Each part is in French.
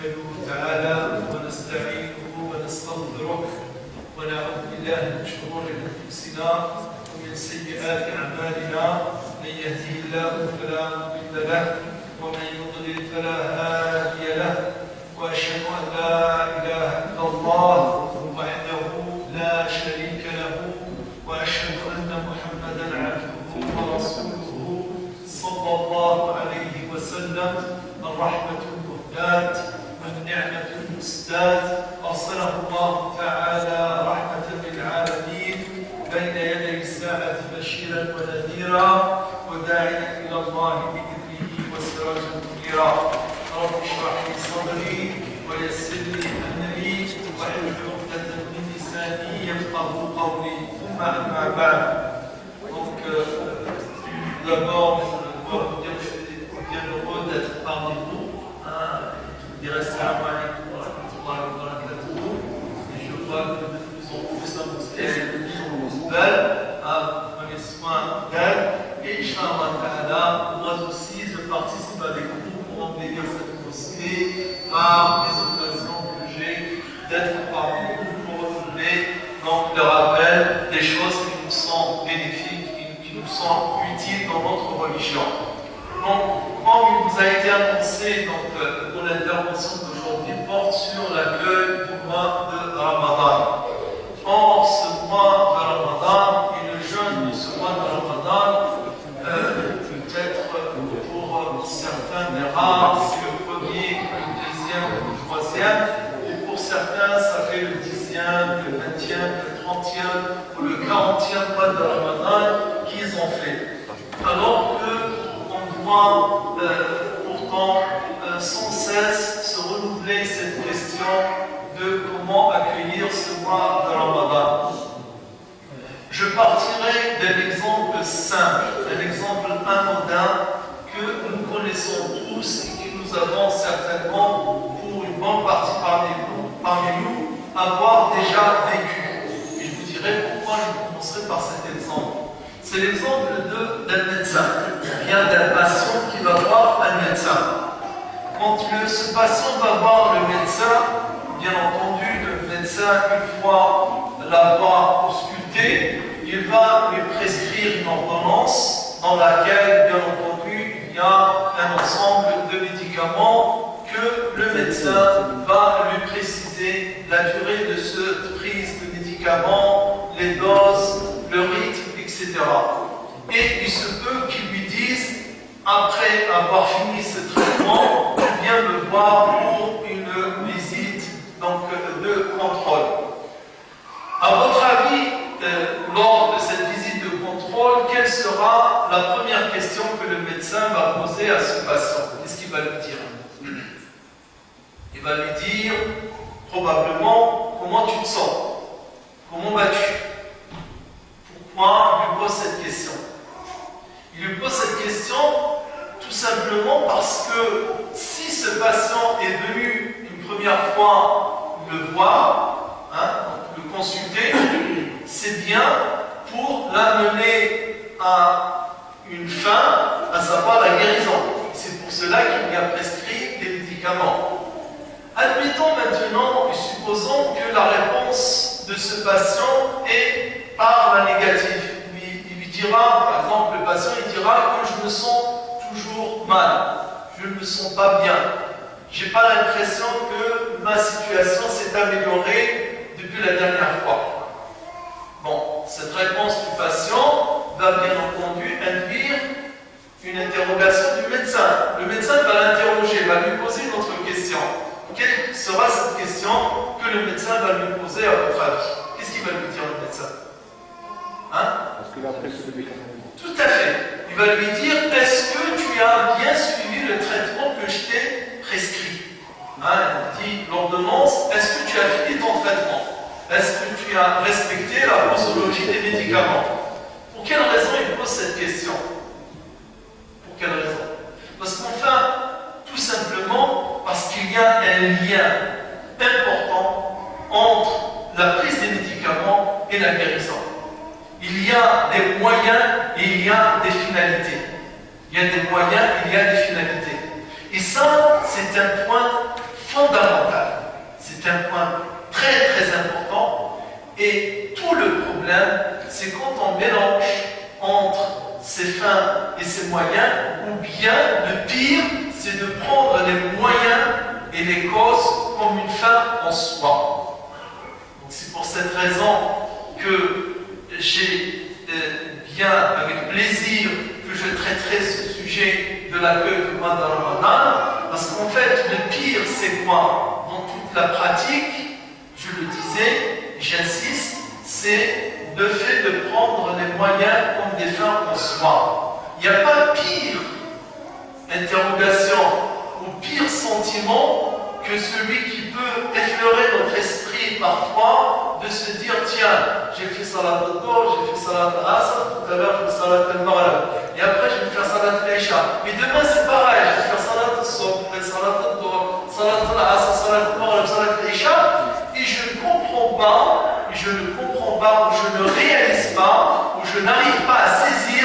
نحمده تعالى ونستعينه ونستغفره ونعوذ بالله من شرور انفسنا ومن سيئات اعمالنا من يهده الله فلا مضل له ومن يضلل فلا هادي له واشهد ان لا اله الا الله وحده لا شريك له واشهد ان محمدا عبده ورسوله صلى الله عليه وسلم الرحمه المهداة والنعمة المسداة أرسله الله تعالى رحمة للعالمين بين يدي الساعة بشيرا ونذيرا وداعيا إلى الله بإذنه وسراجا منيرا رب اشرح لي صدري ويسر لي أمري واحلل عقدة من لساني يفقه قولي ثم أما بعد. Donc d'abord je veux dire que je suis bien heureux d'être parmi vous. Je dirais salam alaikum wa rahmatullahi wa barakatuh. Et je vois que de plus en plus la mosquée est de plus en plus belle. Prenez soin d'elle. Et Inch'Allah Ta'ala, moi aussi je participe avec vous pour embellir cette mosquée par les occasions que j'ai d'être parmi vous pour renouveler donc le rappel des choses qui nous sont bénéfiques, qui nous sont utiles dans notre religion. Donc, comme il vous a été annoncé, donc, l'intervention d'aujourd'hui porte sur l'accueil du mois de Ramadan. Or, ce mois de Ramadan et le jeûne de ce mois de Ramadan, peut-être pour certains des rares, c'est le premier, le deuxième ou le troisième, et pour certains, ça fait le 10e, le 20e, le 30e ou le 40e mois de Ramadan qu'ils ont fait. Alors que pourtant sans cesse se renouveler cette question de comment accueillir ce mois de Ramadan. Je partirai d'un exemple simple, d'un exemple anodin que nous connaissons tous et que nous avons certainement, pour une bonne partie parmi nous, avoir déjà vécu. Et je vous dirai pourquoi je commencerai par cet exemple. C'est l'exemple d'un médecin, bien d'un patient qui va voir un médecin. Quand ce patient va voir le médecin, bien entendu, le médecin, une fois l'avoir ausculté, il va lui prescrire une ordonnance dans laquelle, bien entendu, il y a un ensemble de médicaments que le médecin va lui préciser la durée de cette prise de médicaments, les doses, le rythme, etc. Et il se peut qu'il lui dise, après avoir fini ce traitement, viens me voir pour une visite donc, de contrôle. À votre avis, lors de cette visite de contrôle, quelle sera la première question que le médecin va poser à ce patient? Qu'est-ce qu'il va lui dire? Il va lui dire probablement comment tu te sens, comment vas-tu? Pourquoi il lui pose cette question? Il lui pose cette question tout simplement parce que si ce patient est venu une première fois le voir, le consulter, c'est bien pour l'amener à une fin, à savoir la guérison. C'est pour cela qu'il lui a prescrit des médicaments. Admettons maintenant et supposons que la réponse de ce patient est par la négative. Il lui dira, par exemple, le patient, il dira que je me sens toujours mal, je ne me sens pas bien, je n'ai pas l'impression que ma situation s'est améliorée depuis la dernière fois. Bon, cette réponse du patient va bien entendu induire une interrogation du médecin. Le médecin va l'interroger, va lui poser une autre question. Quelle sera cette question que le médecin va lui poser à votre avis? Qu'est-ce qu'il va lui dire le médecin? Parce qu'il a prescrit le médicament. Tout à fait. Il va lui dire, est-ce que tu as bien suivi le traitement que je t'ai prescrit? Il dit l'ordonnance, est-ce que tu as fini ton traitement? Est-ce que tu as respecté la posologie des médicaments? Pour quelle raison il pose cette question? Pour quelle raison? Parce qu'enfin, tout simplement, parce qu'il y a un lien important entre la prise des médicaments et la guérison. Il y a des moyens et il y a des finalités. Il y a des moyens et il y a des finalités. Et ça, c'est un point fondamental les causes comme une fin en soi. Donc c'est pour cette raison que j'ai bien avec plaisir que je traiterai ce sujet de l'accueil du mois de Ramadan, parce qu'en fait le pire c'est quoi dans toute la pratique, je le disais, j'insiste, c'est le fait de prendre les moyens comme des fins en soi. Il n'y a pas pire interrogation ou pire sentiment que celui qui peut effleurer notre esprit parfois de se dire tiens, j'ai fait salat al-Dhuhr, j'ai fait salat al-Asr, tout à l'heure je fais salat al-Maghrib et après je vais faire salat al-Isha. Mais demain c'est pareil, je vais faire salat al-Subh, salat al-Dhuhr, salat al-Asr, salat al-Maghrib, salat al-Isha et je ne comprends pas, ou je ne réalise pas, ou je n'arrive pas à saisir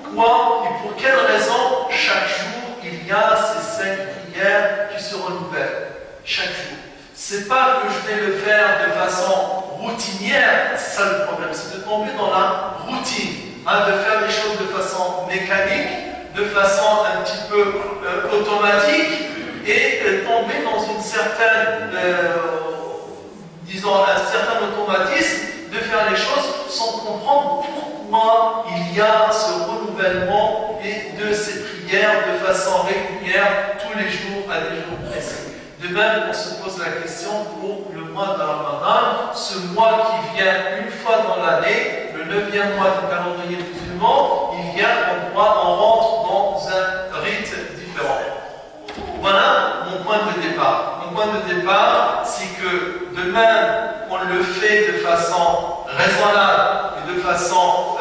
pourquoi et pour quelle raison chaque jour il y a ces 5 prières qui se renouvellent. Chaque jour. C'est pas que je vais le faire de façon routinière, c'est ça le problème, c'est de tomber dans la routine, de faire les choses de façon mécanique, de façon un petit peu automatique et tomber dans une certaine, un certain automatisme de faire les choses sans comprendre pourquoi il y a ce renouvellement de ces prières de façon régulière tous les jours à des jours précis. De même, on se pose la question pour le mois de Ramadan, ce mois qui vient une fois dans l'année, le 9e mois du calendrier musulman, il vient, on rentre dans un rite différent. Voilà mon point de départ. Mon point de départ, c'est que de même on le fait de façon raisonnable et de façon,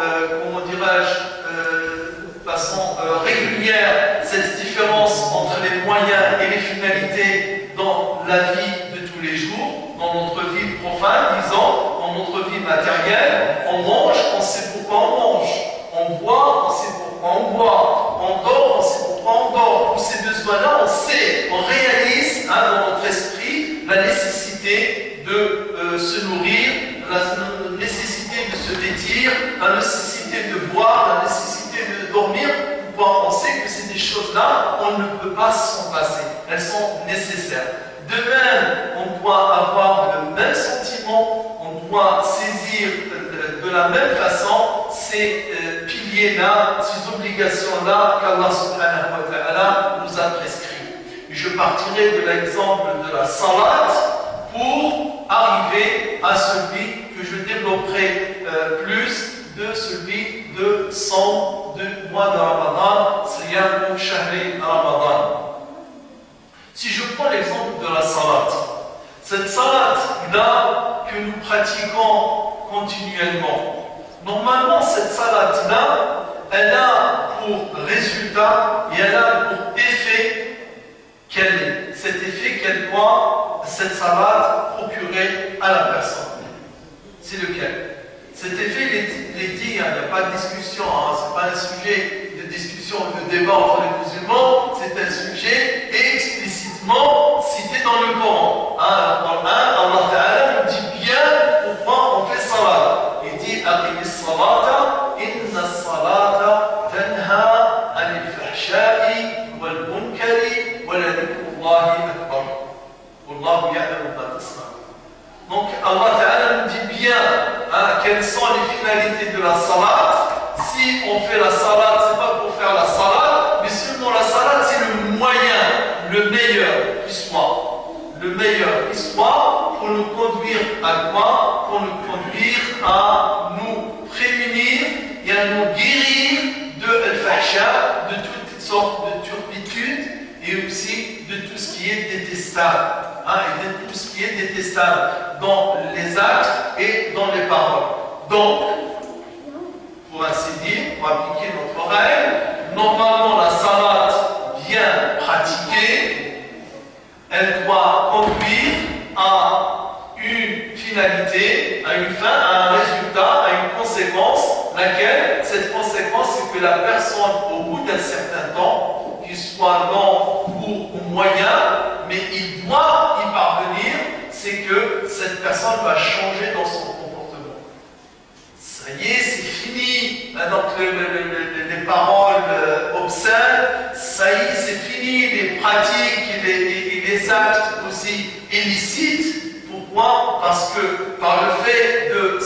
régulière, cette différence entre les moyens et les finalités dans la vie de tous les jours, dans notre vie profane, disons, dans notre vie matérielle. On mange, on sait pourquoi on mange. On boit, on sait pourquoi on boit. On dort, on sait pourquoi on dort. Tous ces besoins-là, on sait, on réalise dans notre esprit la nécessité de se nourrir, la nécessité de se vêtir, la nécessité de boire, la nécessité de dormir. On sait que c'est des choses-là, on ne peut pas s'en passer. Elles sont nécessaires. De même, on doit avoir le même sentiment, on doit saisir de la même façon ces piliers-là, ces obligations-là qu'Allah subhanahu wa ta'ala nous a prescrits. Je partirai de l'exemple de la salat pour arriver à celui que je développerai plus, de celui de son du mois de Ramadan, Siyam Shahri Ramadan. Si je prends l'exemple de la salat, cette salat-là que nous pratiquons continuellement, normalement cette salat-là, elle a pour résultat et elle a pour effet cet effet qu'elle doit, cette salat, procurer à la personne. C'est lequel? Cet effet, il est dit, il n'y a pas de discussion, ce n'est pas un sujet de discussion, de débat entre les musulmans, c'est un sujet explicitement cité dans le Coran. Dans le 1, Allah Ta'ala nous dit bien pourquoi on fait salat. Il dit Aqim as-salata, inna as-salata tanha anil fahsha'i wal munkari wa la dhikrullahi akbar. Wallahu ya'lamu ma tasna'un. Donc Allah Ta'ala nous dit bien quelles sont les finalités de la salat. Si on fait la salat, c'est pas pour faire la salat, mais seulement la salat, c'est le moyen, le meilleur qui soit. Le meilleur qui soit pour nous conduire à quoi? Pour nous conduire à nous prémunir et à nous guérir de al-fahsha, de toutes sortes de turpitudes et aussi de tout ce qui est détestable. Et de tout ce qui est détestable dans les actes et dans les paroles. Donc, pour ainsi dire, pour appliquer notre règle, normalement la salat bien pratiquée, elle doit conduire à une finalité, à une fin, à un résultat, à une conséquence, laquelle, cette conséquence, c'est que la personne, au bout d'un certain temps, qu'il soit long, court ou moyen, mais il doit y parvenir, c'est que cette personne va changer dans son comportement. Ça y est, c'est fini. Donc les paroles obscènes, ça y est, c'est fini. Les pratiques et les des actes aussi illicites. Pourquoi? Parce que par le fait de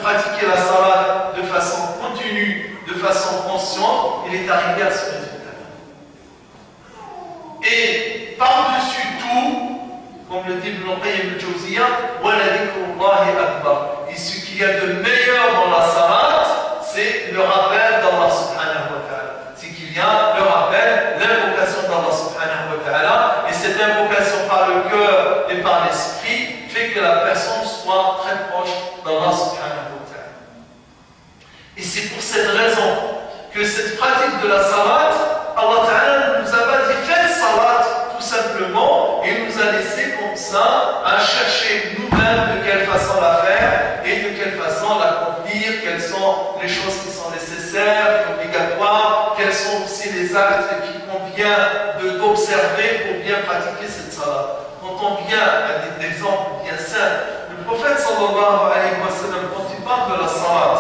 pratiquer la salat de façon continue, de façon consciente, il est arrivé à ce résultat. Et par-dessus tout, comme le dit Ibn Qayyim al-Jawziyya, wa la dhikrullahi akbar. Et ce qu'il y a de meilleur dans la salat, c'est le rappel d'Allah subhanahu wa ta'ala. C'est qu'il y a le rappel, l'invocation d'Allah subhanahu wa ta'ala. Et cette invocation par le cœur et par l'esprit fait que la personne soit très proche d'Allah subhanahu wa ta'ala. Et c'est pour cette raison que cette pratique de la salat, Allah ta'ala nous a pas dit faites salat tout simplement, et il nous a laissé comme ça à chercher nous-mêmes de quelle façon la faire et de quelle façon l'accomplir, quelles sont les choses qui sont nécessaires, obligatoires, quels sont aussi les actes qu'il convient d'observer pour bien pratiquer cette salat. Quand on vient à des exemples bien simples, le prophète sallallahu alayhi wa sallam, quand il parle de la salat,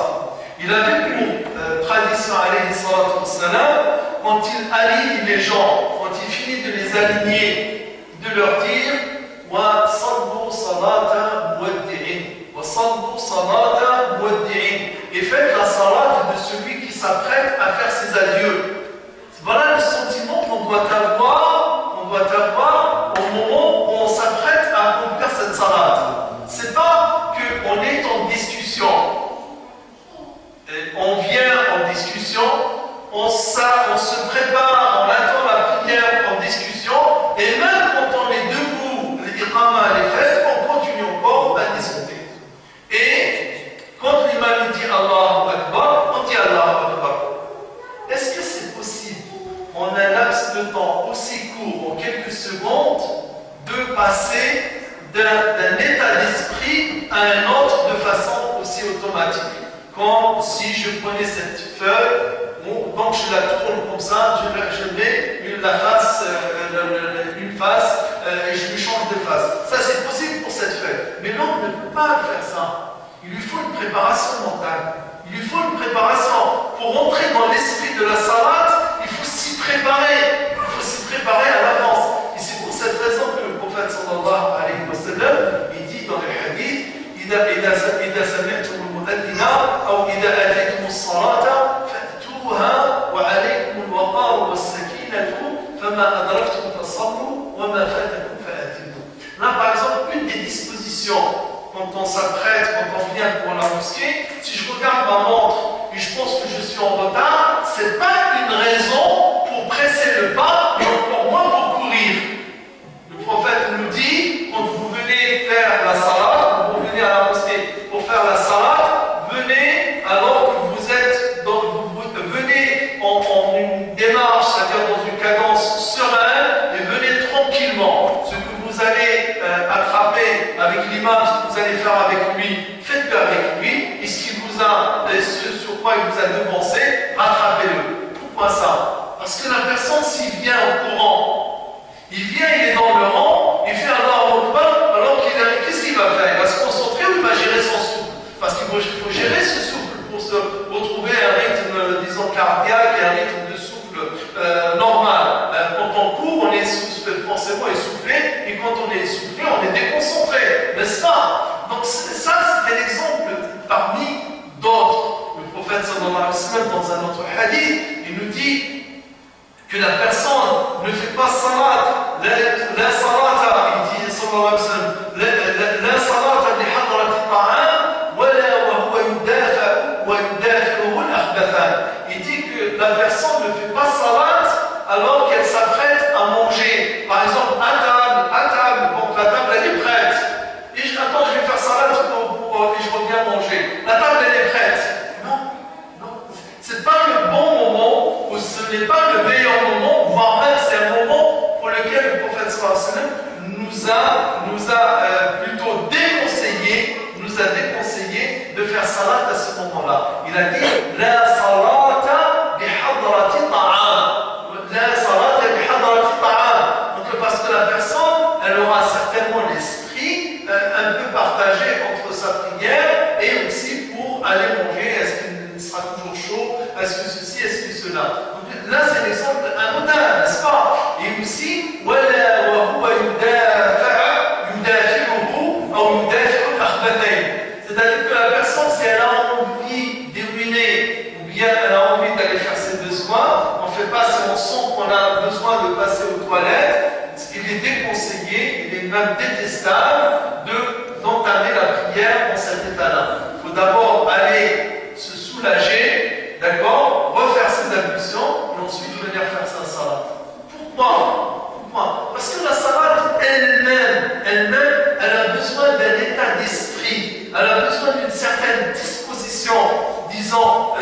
il avait pour tradition alayhi salatu wa sallam, quand il allie les gens, quand il finit de les aligner, de leur dire wa sallu salata muwaddi'in, wa sallu salata muwaddi'in, et faites la salat de celui qui s'apprête à faire ses adieux. Voilà le sentiment qu'on doit avoir au moment où on s'apprête à accomplir cette salat. C'est pas qu'on est en discussion. On vient en discussion, on se prépare, on attend la prière en discussion, et même quand on est debout, l'iqama elle est faite, on continue encore à discuter. Et quand l'imam dit Allahu Akbar, on dit Allahu Akbar. Est-ce que c'est possible, en un laps de temps aussi court, en quelques secondes, de passer d'un état d'esprit à un autre de façon aussi automatique? Comme si je prenais cette feuille, donc je la tourne comme ça, je mets une face et je lui change de face. Ça c'est possible pour cette feuille. Mais l'homme ne peut pas faire ça. Il lui faut une préparation mentale. Il lui faut une préparation. Pour entrer dans l'esprit de la salat, il faut s'y préparer. Il faut s'y préparer à l'avance. Et c'est pour cette raison que le prophète sallallahu alayhi wa sallam, il dit dans le hadith, إذا سمعتم المؤذن أو إذا أتيتم الصلاة فأتوها وعليكم الوقار والسكينة فما أدركتم فصلوا وما فاتكم فأتموا. Là, par exemple, une des dispositions quand on s'apprête, quand on vient pour la mosquée, si je regarde ma montre et je pense que je suis en retard, c'est pas une raison pour presser le pas et encore moins pour courir. Le prophète nous dit, quand vous venez faire la salat, vous venez à la mosquée pour faire la salat, venez alors que vous êtes venez en une démarche, c'est-à-dire dans une cadence sereine, et venez tranquillement. Ce que vous allez attraper avec l'imam, ce que vous allez faire avec lui, faites-le avec lui, et ce sur quoi il vous a devancé, rattrapez-le. Pourquoi ça? Parce que la personne, s'il vient au courant, il vient, il est dans le rang, il fait Allahu Akbar, alors qu'est-ce qu'il va faire? Il va se concentrer ou il va gérer son souffle? Parce qu'il faut gérer ce souffle pour se retrouver un rythme, disons, cardiaque et un rythme de souffle normal. Quand on court, on est forcément essoufflé, et quand on est essoufflé, on est déconcentré, n'est-ce pas? Donc ça, c'est un exemple parmi d'autres. Le prophète sallallahu alayhi wa sallam, dans un autre hadith, il nous dit que la personne ne fait pas salat, la salata, il dit sallallahu alayhi wa sallam, la salata li hadrati ta'am, wala wa huwa yudafa wa yudafi'uhu al-akhbathan. Il dit que la personne ne fait pas salat alors qu'elle s'apprête à manger. Par exemple, à table, donc la table elle est prête. Et attends, je vais faire salat et je reviens manger. La table elle est prête. Non, c'est pas le bon moment, ou ce n'est pas le meilleur moment, voire même c'est un moment pour lequel le prophète sallallahu alayhi wa sallam nous a plutôt déconseillé de faire salat à ce moment-là. Il a dit la salata bi hadrati ta'am. La salata bi hadrati ta'am. Donc parce que la personne, elle aura certainement l'esprit un peu partagé entre sa prière et aussi pour aller manger. Est-ce qu'il sera toujours chaud? Est-ce que ceci? Est-ce que cela? Donc là, c'est l'exemple anodin, n'est-ce pas? Et aussi, wala wa huwa yudafi'uhu même détestable d'entamer la prière dans cet état-là. Il faut d'abord aller se soulager, d'accord, refaire ses ablutions et ensuite venir faire sa salat. Pourquoi? Parce que la salat elle-même, elle a besoin d'un état d'esprit, elle a besoin d'une certaine disposition, disons,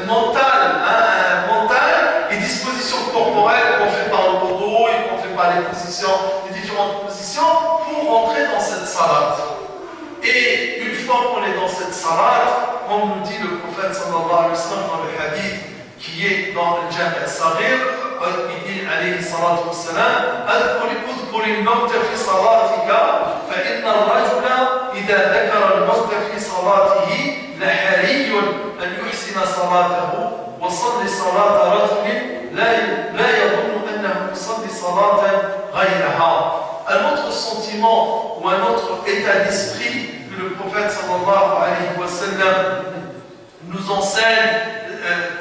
mentale et disposition corporelle qu'on fait par le wudu et qu'on fait par les différentes positions pour rentrer dans cette salat. Et une fois qu'on est dans cette salat, comme nous dit le prophète sallallahu alayhi wa sallam dans le hadith qui est dans le Jami' al-Saghir, il dit alayhi salatu wa salam, اذكر الموت في صلاتك فإن الرجل إذا ذكر الموت في صلاته لحري أن يحسن صلاته وصل صلاة رجل لا يظن أنه يصلي صلاة غيرها. Un autre sentiment ou un autre état d'esprit que le prophète sallallahu alayhi wa sallam nous enseigne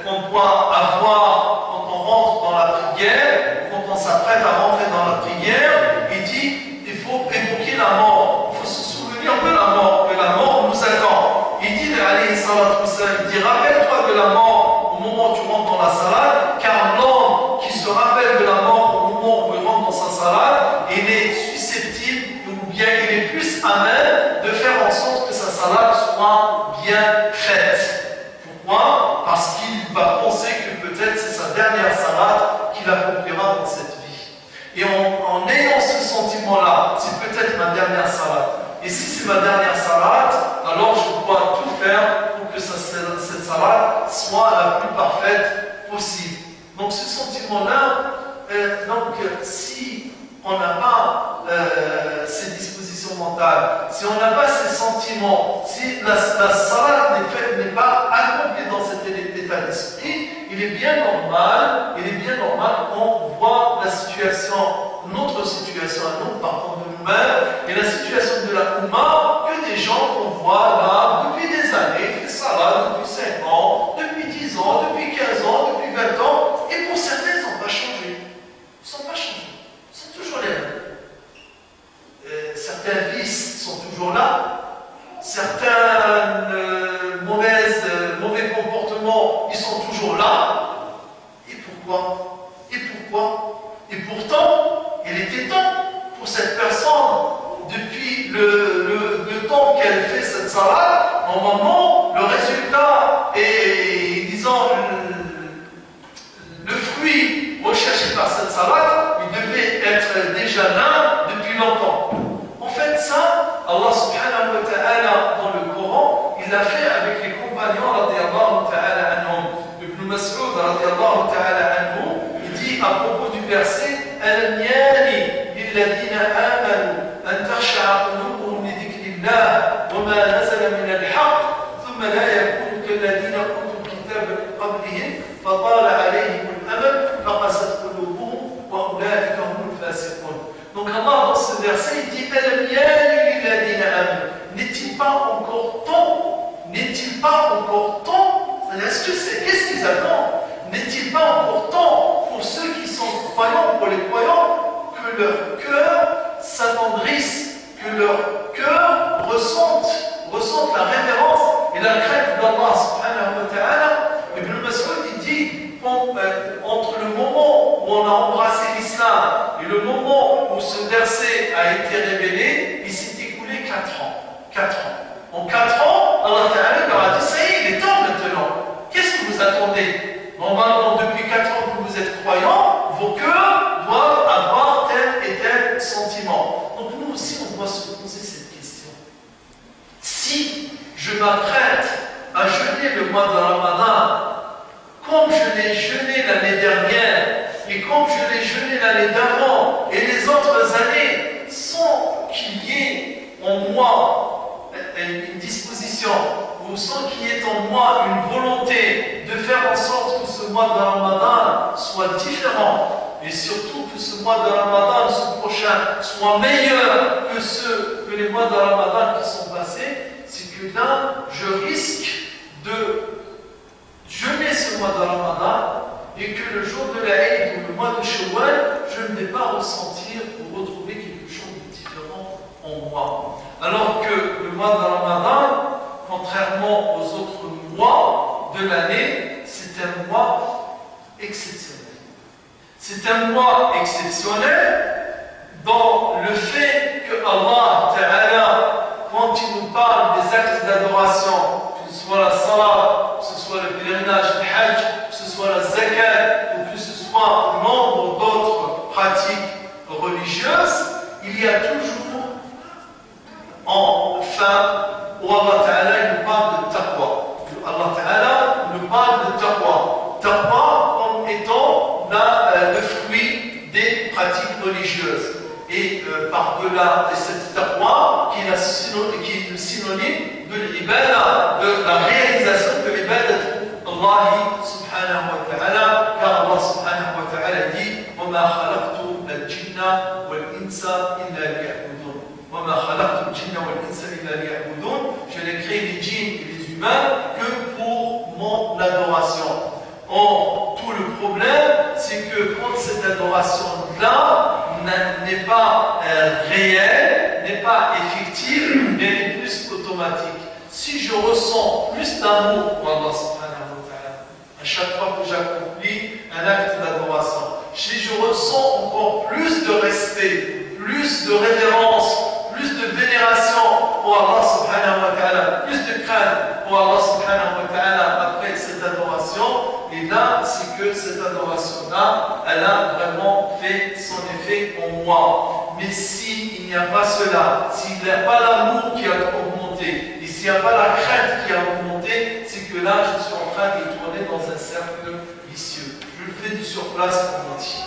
qu'on doit avoir quand on rentre dans la prière, quand on s'apprête à rentrer dans la prière, il dit il faut évoquer la mort, il faut se souvenir de la mort, que la mort nous attend. Il dit alayhi salatu wa sallam, il dit rappelle-toi de la mort au moment où tu rentres dans la salade, car l'homme qui se rappelle de la mort au moment où il rentre dans sa salade, il est susceptible ou bien il est plus à même de faire en sorte que sa salade soit bien faite. Pourquoi? Parce qu'il va penser que peut-être c'est sa dernière salade qu'il accomplira dans cette vie. Et en ayant ce sentiment-là, c'est peut-être ma dernière salade. Et si c'est ma dernière salade, alors je dois tout faire pour que cette salade soit la plus parfaite possible. Donc ce sentiment-là, si on n'a pas ces dispositions mentales, si on n'a pas ces sentiments, si la salade n'est pas accomplie dans cet état d'esprit, il est bien normal qu'on voit la situation, notre situation à nous, par contre de nous-mêmes, et la situation de la Oumma, que des gens qu'on voit là depuis des années, fait salade depuis 5 ans, depuis 10 ans, depuis 15 ans, depuis 20 ans, et pour certains, ils n'ont pas changé. Ils ne sont pas changés. C'est toujours les mêmes. Certains vices sont toujours là. Certains mauvais comportements, ils sont toujours là. Et pourquoi? Et pourtant, il était temps pour cette personne, depuis le temps qu'elle fait cette salade, normalement, le résultat est, disons, le fruit recherché par cette salade, il devait être déjà là depuis longtemps. En fait, ça, Allah subhanahu wa ta'ala, dans le Coran, il l'a fait avec les compagnons, radiyallahu ta'ala anhum. Ibn Mas'ud, radiyallahu ta'ala anhum, il dit à propos du verset, أَلَمْ يَانِ لِلَّذِينَ آمَنُوا أَنْ تَخْشَعَ قُلُوبُهُمْ لِذِكْرِ اللَّهِ وَمَا نَزَلَ مِنَ الْحَقِّ ثُمَّ لَا يَكُونُوا كَالَّذِينَ أُوتُوا الْكِتَابَ مِنْ قَبْلِهِمْ فَطَالَ عَلَيْهِمُ الْأَمَدُ فَقَسَتْ قُلُوبُهُمْ وَأُولَٰئِكَ هُمُ الْفَاسِقُونَ. Donc Allah dans ce verset il dit n'est-il pas encore temps, qu'est-ce qu'ils attendent? N'est-il pas encore temps pour ceux qui sont croyants, pour les croyants, que leur cœur s'attendrisse, que leur cœur ressente la révérence et la crainte d'Allah subhanahu wa ta'ala. Ibn Mas'ud il dit entre le moment où on a embrassé l'islam et le moment où ce verset a été révélé, il s'est écoulé 4 ans. 4 ans. En 4 ans, Allah Ta'ala leur a dit ça y est, il est temps maintenant. Qu'est-ce que vous attendez? Normalement, depuis 4 ans que vous êtes croyants, vos cœurs doivent avoir tel et tel sentiment. Donc nous aussi, on doit se poser cette question. Si je m'apprête à jeûner le mois de Ramadan, comme je l'ai jeûné l'année dernière, et comme je l'ai jeûné l'année d'avant, et les autres années, sans qu'il y ait en moi une disposition, ou sans qu'il y ait en moi une volonté de faire en sorte que ce mois de Ramadan soit différent, et surtout que ce mois de Ramadan, ce prochain, soit meilleur que les mois de Ramadan qui sont passés, c'est que là, je risque de jeûner ce mois de Ramadan et que le jour de l'Aïd ou le mois de Shawwal, je ne vais pas ressentir ou retrouver quelque chose de différent. Alors que le mois de Ramadan, contrairement aux autres mois de l'année, c'est un mois exceptionnel. C'est un mois exceptionnel dans le fait que Allah Ta'ala, quand il nous parle des actes d'adoration, que ce soit la salat, que ce soit le pèlerinage, le hajj, que ce soit la zakat, ou que ce soit nombre d'autres pratiques religieuses, il y a toujours en fin où Allah Ta'ala nous parle de taqwa. Allah Ta'ala nous parle de taqwa. Taqwa comme étant le fruit des pratiques religieuses. Et par-delà cette taqwa, qui est le synonyme de l'ibada, de la réalisation de l'ibada Allah subhanahu wa ta'ala, car Allah subhanahu wa ta'ala dit وَمَا خَلَقْتُ الْجِنَّ وَالْإِنسَ إِلَّا لِيَعْبُدُونَ وَمَا خَلَقْتُ الْجِنَّ وَالْإِنسَ إِلَّا لِيَعْبُدُونَ. Je n'ai créé les djinns et les humains que pour mon adoration. Or, tout le problème, c'est que quand cette adoration-là n'est pas réelle, n'est pas effective, mais elle est plus automatique. Si je ressens plus d'amour pour Allah subhanahu wa ta'ala, à chaque fois que j'accomplis un acte d'adoration, si je ressens encore plus de respect, plus de révérence, plus de vénération pour Allah subhanahu wa ta'ala, plus de crainte pour Allah subhanahu wa ta'ala après cette adoration, et là, c'est que cette adoration-là, elle a vraiment fait son effet en moi. Mais s'il n'y a pas cela, s'il n'y a pas l'amour qui a augmenté, et s'il n'y a pas la crainte qui a augmenté, c'est que là, je suis en train de tourner dans un cercle vicieux. Je le fais du surplace, comme on dit.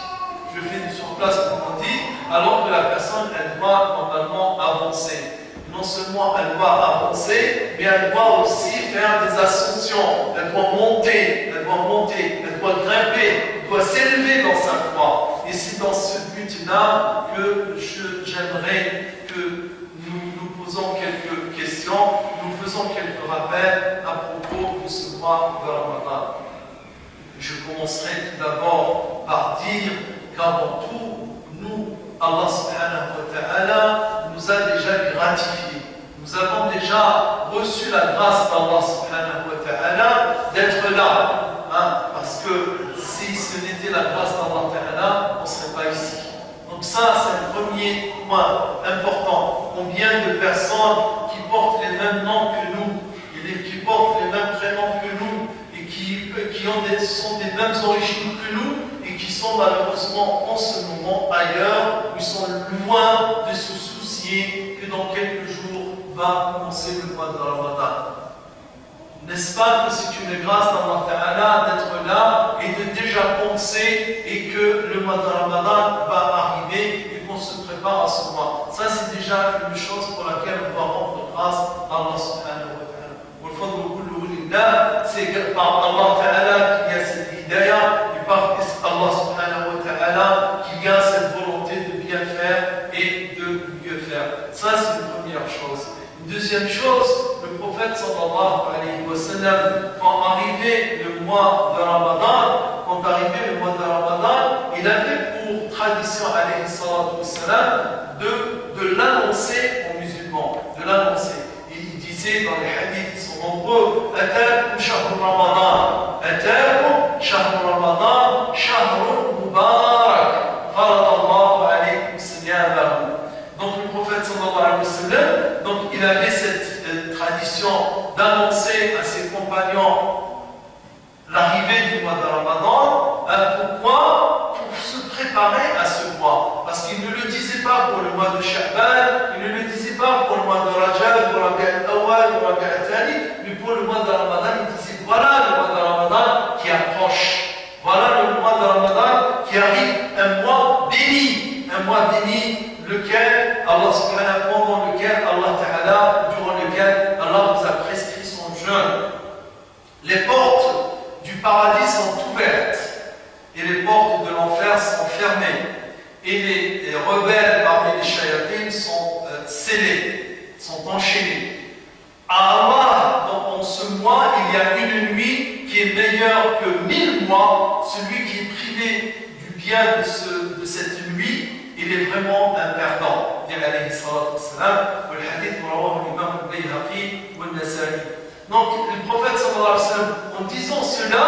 Je fais du surplace, comme on dit, alors que la personne, elle doit normalement avancer. Non seulement elle doit avancer, mais elle doit aussi faire des ascensions. Elle doit monter, elle doit grimper, elle doit s'élever dans sa foi. Et c'est dans ce but-là que j'aimerais que nous posons quelques questions, nous faisons quelques rappels à propos de ce mois de Ramadan. Je commencerai tout d'abord par dire qu'avant tout, nous, Allah subhanahu wa ta'ala nous a déjà gratifiés. Nous avons déjà reçu la grâce d'Allah subhanahu wa ta'ala d'être là. Parce que si ce n'était la grâce d'Allah ta'ala, on ne serait pas ici. Donc ça, c'est le premier point important. Combien de personnes qui portent les mêmes noms que nous, qui portent les mêmes prénoms que nous, et qui sont des mêmes origines que nous, et qui sont malheureusement en ce moment ailleurs, où ils sont loin de se soucier que dans quelques jours va commencer le mois de Ramadan. N'est-ce pas que c'est une grâce d'Allah Ta'ala d'être là et de déjà penser et que le mois de Ramadan va arriver et qu'on se prépare à ce mois. Ça, c'est déjà une chose pour laquelle on va rendre grâce à Allah Subhanahu wa Ta'ala. C'est par Allah Ta'ala qu'il y a cette hidayah et par Allah Subhanahu wa Ta'ala qu'il y a cette volonté de bien faire et de mieux faire. Ça, c'est une première chose. Une deuxième chose, le prophète sallallahu alayhi wa sallam, quand arrivait le mois de Ramadan, il avait pour tradition alayhi salatu wa sallam de l'annoncer aux musulmans, de l'annoncer. Il disait dans les hadiths, ils sont nombreux, Atakum shahr Ramadan, Atakum shahr Ramadan, shahrun mubarak, faradallahu alaykum siyamahu. Donc le prophète sallallahu alayhi wa sallam, donc il avait cette tradition d'annoncer à ses compagnons l'arrivée du mois de Ramadan. Pourquoi? Pour se préparer à ce mois. Parce qu'il ne le disait pas pour le mois de Sha'ban, il ne le disait pas pour le mois de Rajab, pour Rabi' al-Awwal, pour Rabi' al-Thani, mais pour le mois de Ramadan, il disait voilà le mois de Ramadan qui approche. Voilà le mois de Ramadan qui arrive, un mois béni, lequel Allah subhanahu, pendant lequel Allah ta'ala, durant lequel Allah vous a prescrit son jeûne. Les portes du paradis sont ouvertes et les portes de l'enfer sont fermées. Et les rebelles parmi les shayatines sont scellés, sont enchaînés. À Allah, en ce mois, il y a une nuit qui est meilleure que 1000 mois. Celui qui est privé du bien de cette nuit, il est vraiment un perdant. dit alayhi salatu wassalam, le hadith rawahu l'imam al-Bayhaqi wa al-Nasa'i. Donc le prophète sallallahu alayhi wa sallam, en disant cela,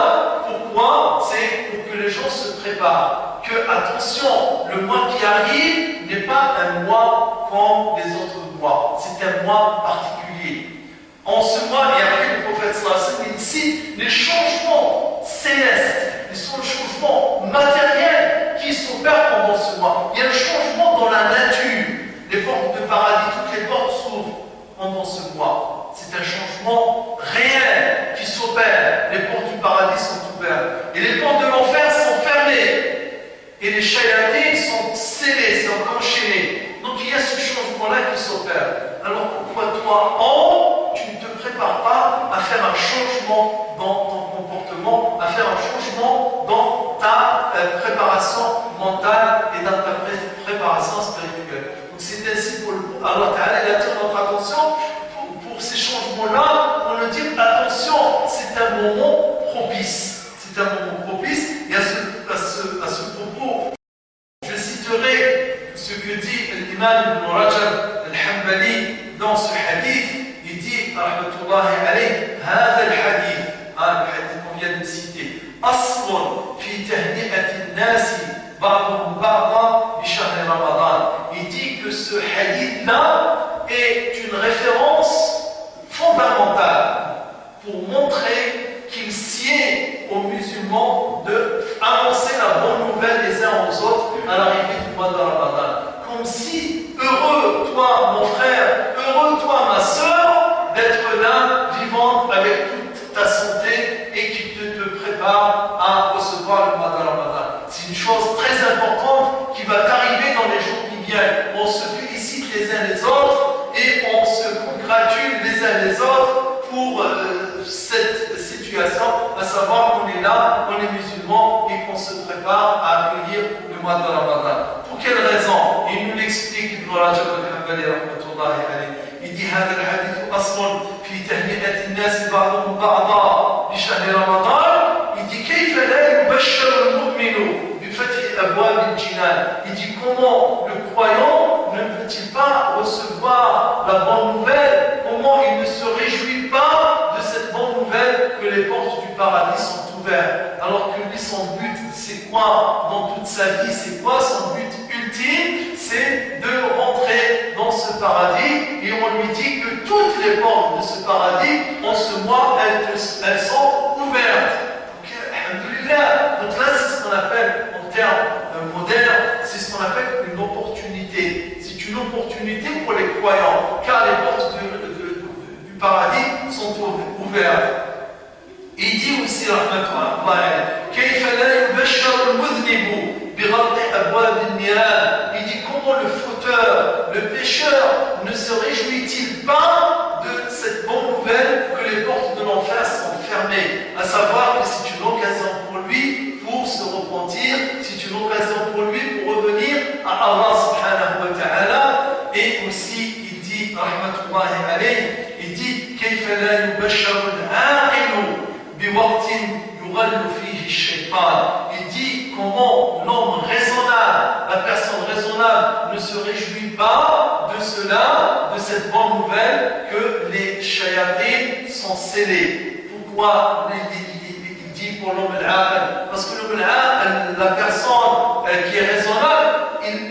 pourquoi? C'est pour que les gens se préparent. Que, attention, le mois qui arrive n'est pas un mois comme les autres mois, c'est un mois particulier. En ce mois, et après le prophète sallallahu alayhi wa sallam, il cite les changements célestes, les changements matériels qui s'opèrent pendant ce mois. Il y a un changement dans la nature. Les portes de paradis, toutes les portes s'ouvrent pendant ce mois. C'est un changement réel qui s'opère. Les portes du paradis sont ouvertes. Et les portes de l'enfer sont fermées. Et les shayatins sont scellés, sont enchaînés. Donc il y a ce changement-là qui s'opère. Alors pourquoi toi, tu ne te prépares pas à faire un changement dans ton comportement, à faire un changement dans ta préparation mentale et dans ta préparation spirituelle. Donc c'est ainsi pour Allah Ta'ala, il attire notre attention pour ces changements-là, pour nous dire attention, c'est un moment propice. C'est un moment propice. Et à ce propos, je citerai ce que dit l'imam Ibn Rajab al-Hanbali dans ce hadith. Il dit, rahmatullahi alayhi, هذا الحديث, le hadith qu'on vient de citer, أصل في تهنئة الناس بعضهم بعضا بشهر رمضان. Il dit que ce hadith-là est une référence fondamentale pour montrer qu'il sied aux musulmans d'annoncer la bonne nouvelle les uns aux autres à l'arrivée du mois de Ramadan. Comme si, heureux toi mon frère, heureux toi ma sœur, d'être là, vivante avec toute ta santé et qui te prépare à recevoir le mois de Ramadan. C'est une chose très importante qui va t'arriver dans les jours qui viennent. On se félicite les uns les autres et on se congratule les uns les autres pour cette situation, à savoir qu'on est là, on est musulmans et qu'on se prépare à accueillir le mois de Ramadan. Pour quelle raison? Il nous l'explique Ibn Rajab al-Hanbali rahmatullahi alayhi. Il dit هذا الحديث أصل في تهنئة الناس بعضهم بعضا بشهر رمضان. Il dit كيف لا يبشر المؤمن بفتح أبواب الجنان. Il dit comment le croyant ne peut-il pas recevoir la bonne nouvelle? Comment il ne se réjouit pas de cette bonne nouvelle que les portes du paradis sont ouvertes? Alors que lui, son but, c'est quoi dans toute sa vie? C'est quoi son but ultime? C'est de rentrer dans ce paradis, et on lui dit que toutes les portes de ce paradis, en ce mois, elles sont ouvertes. Donc, alhamdulillah. Donc là, c'est ce qu'on appelle, en termes modernes, c'est ce qu'on appelle une opportunité. C'est une opportunité pour les croyants, car les portes du paradis sont ouvertes. Et il dit aussi, rahmatullahi, كيف لا يبشر المذنب بغلق أبواب النيران. Il dit comment le fauteur, le pécheur ne se réjouit-il pas de cette bonne nouvelle que les portes de l'enfer sont fermées, à savoir que c'est une occasion pour lui pour se repentir, c'est une occasion pour lui pour revenir à Allah subhanahu wa ta'ala. Et aussi il dit, rahmatullahi alayhi, il dit كيف لا يبشر العاقل بوقت يغل فيه الشيطان. Il dit comment l'homme raisonnable, la personne raisonnable ne se réjouit pas de cela, de cette bonne nouvelle que les shayatins sont scellés. Pourquoi il dit pour l'homme al-aql? Parce que l'homme al-aql, la personne qui est raisonnable,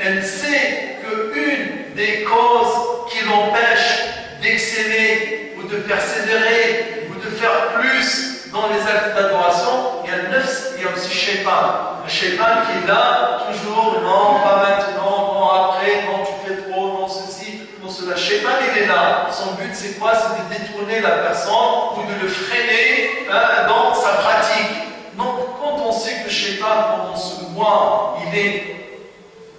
elle sait qu'une des causes qui l'empêche d'exceller ou de persévérer ou de faire plus dans les actes d'adoration, il y a le nefs, il y a aussi Shaitan. Le Shaitan qui est là, toujours, non, pas maintenant, non, après, non, tu fais trop, non, ceci, non, cela. Shaitan, il est là. Son but, c'est quoi? C'est de détourner la personne ou de le freiner dans sa pratique. Donc, quand on sait que Shaitan, pendant ce mois, il est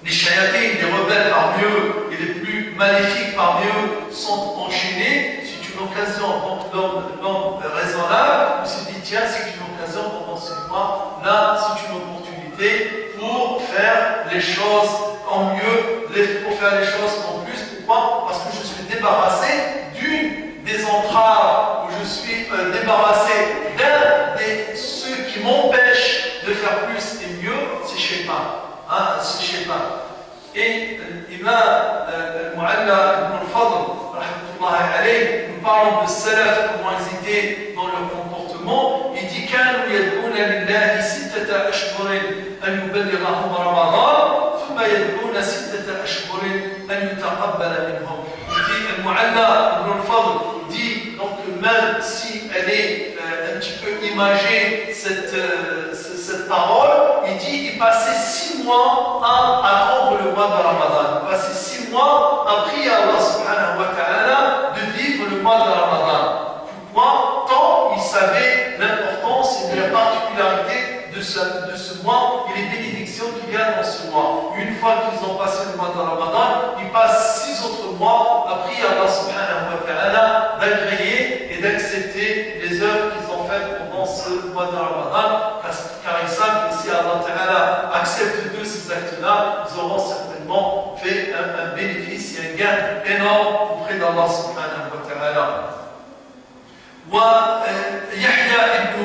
les shayatins, les rebelles parmi eux, et les plus maléfiques parmi eux, sont enchaînés, c'est une occasion, donc l'homme raisonnable, on se dit, tiens, c'est une occasion pendant ce mois, là, c'est une opportunité pour faire les choses en mieux, pour faire les choses en plus. Pourquoi? Parce que je suis débarrassé d'une des entraves, ou je suis débarrassé d'un des ceux qui m'empêchent de faire plus et mieux, c'est Shaitan. C'est Shaitan. Et l'imam parlant de salaf, comment ils étaient dans leur comportement, il dit كانوا يدعون لله 6 أشهر أن يبلغهم رمضان ثم يدعون 6 أشهر أن يتقبل منهم. Il dit Al-Mu'alla ibn al-Fadl dit donc même si elle est un petit peu imagée cette parole, il dit il passait 6 mois à attendre le mois de Ramadan. Il passait 6 mois à prier à Allah subhanahu wa ta'ala de vivre le mois de Ramadan. Pourquoi? Tant il savait l'importance et la particularité de ce mois et les bénédictions qui viennent dans ce mois. Une fois qu'ils ont passé le mois de Ramadan, ils passent 6 autres mois à prier à Allah subhanahu wa ta'ala d'agréer et d'accepter les œuvres qu'ils ont faites pendant ce mois de Ramadan, car ils savent que si Allah ta'ala accepte d'eux ces actes-là, ils auront certainement fait un bénéfice et un gain énorme auprès d'Allah subhanahu wa ta'ala. ويحيى ابن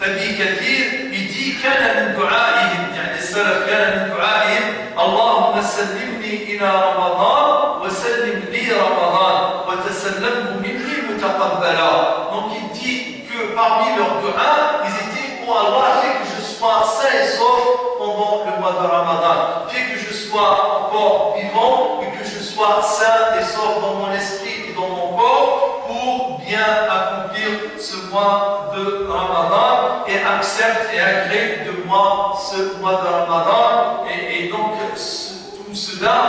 أبي كثير يدي كان من دعائهم يعني السلف كان من دعائهم اللهم سلمني إلى رمضان وسلم لي رمضان وتسلمه مني متقبلا. Donc il dit que parmi leurs du'as ils étaient oh Allah fait que je sois sain et sauf pendant le mois de Ramadan, fait que je sois encore vivant et que je sois sain et sauf dans mon esprit et dans mon corps pour bien accomplir ce mois de Ramadan et accepte et agrée de moi ce mois de Ramadan. Et donc tout cela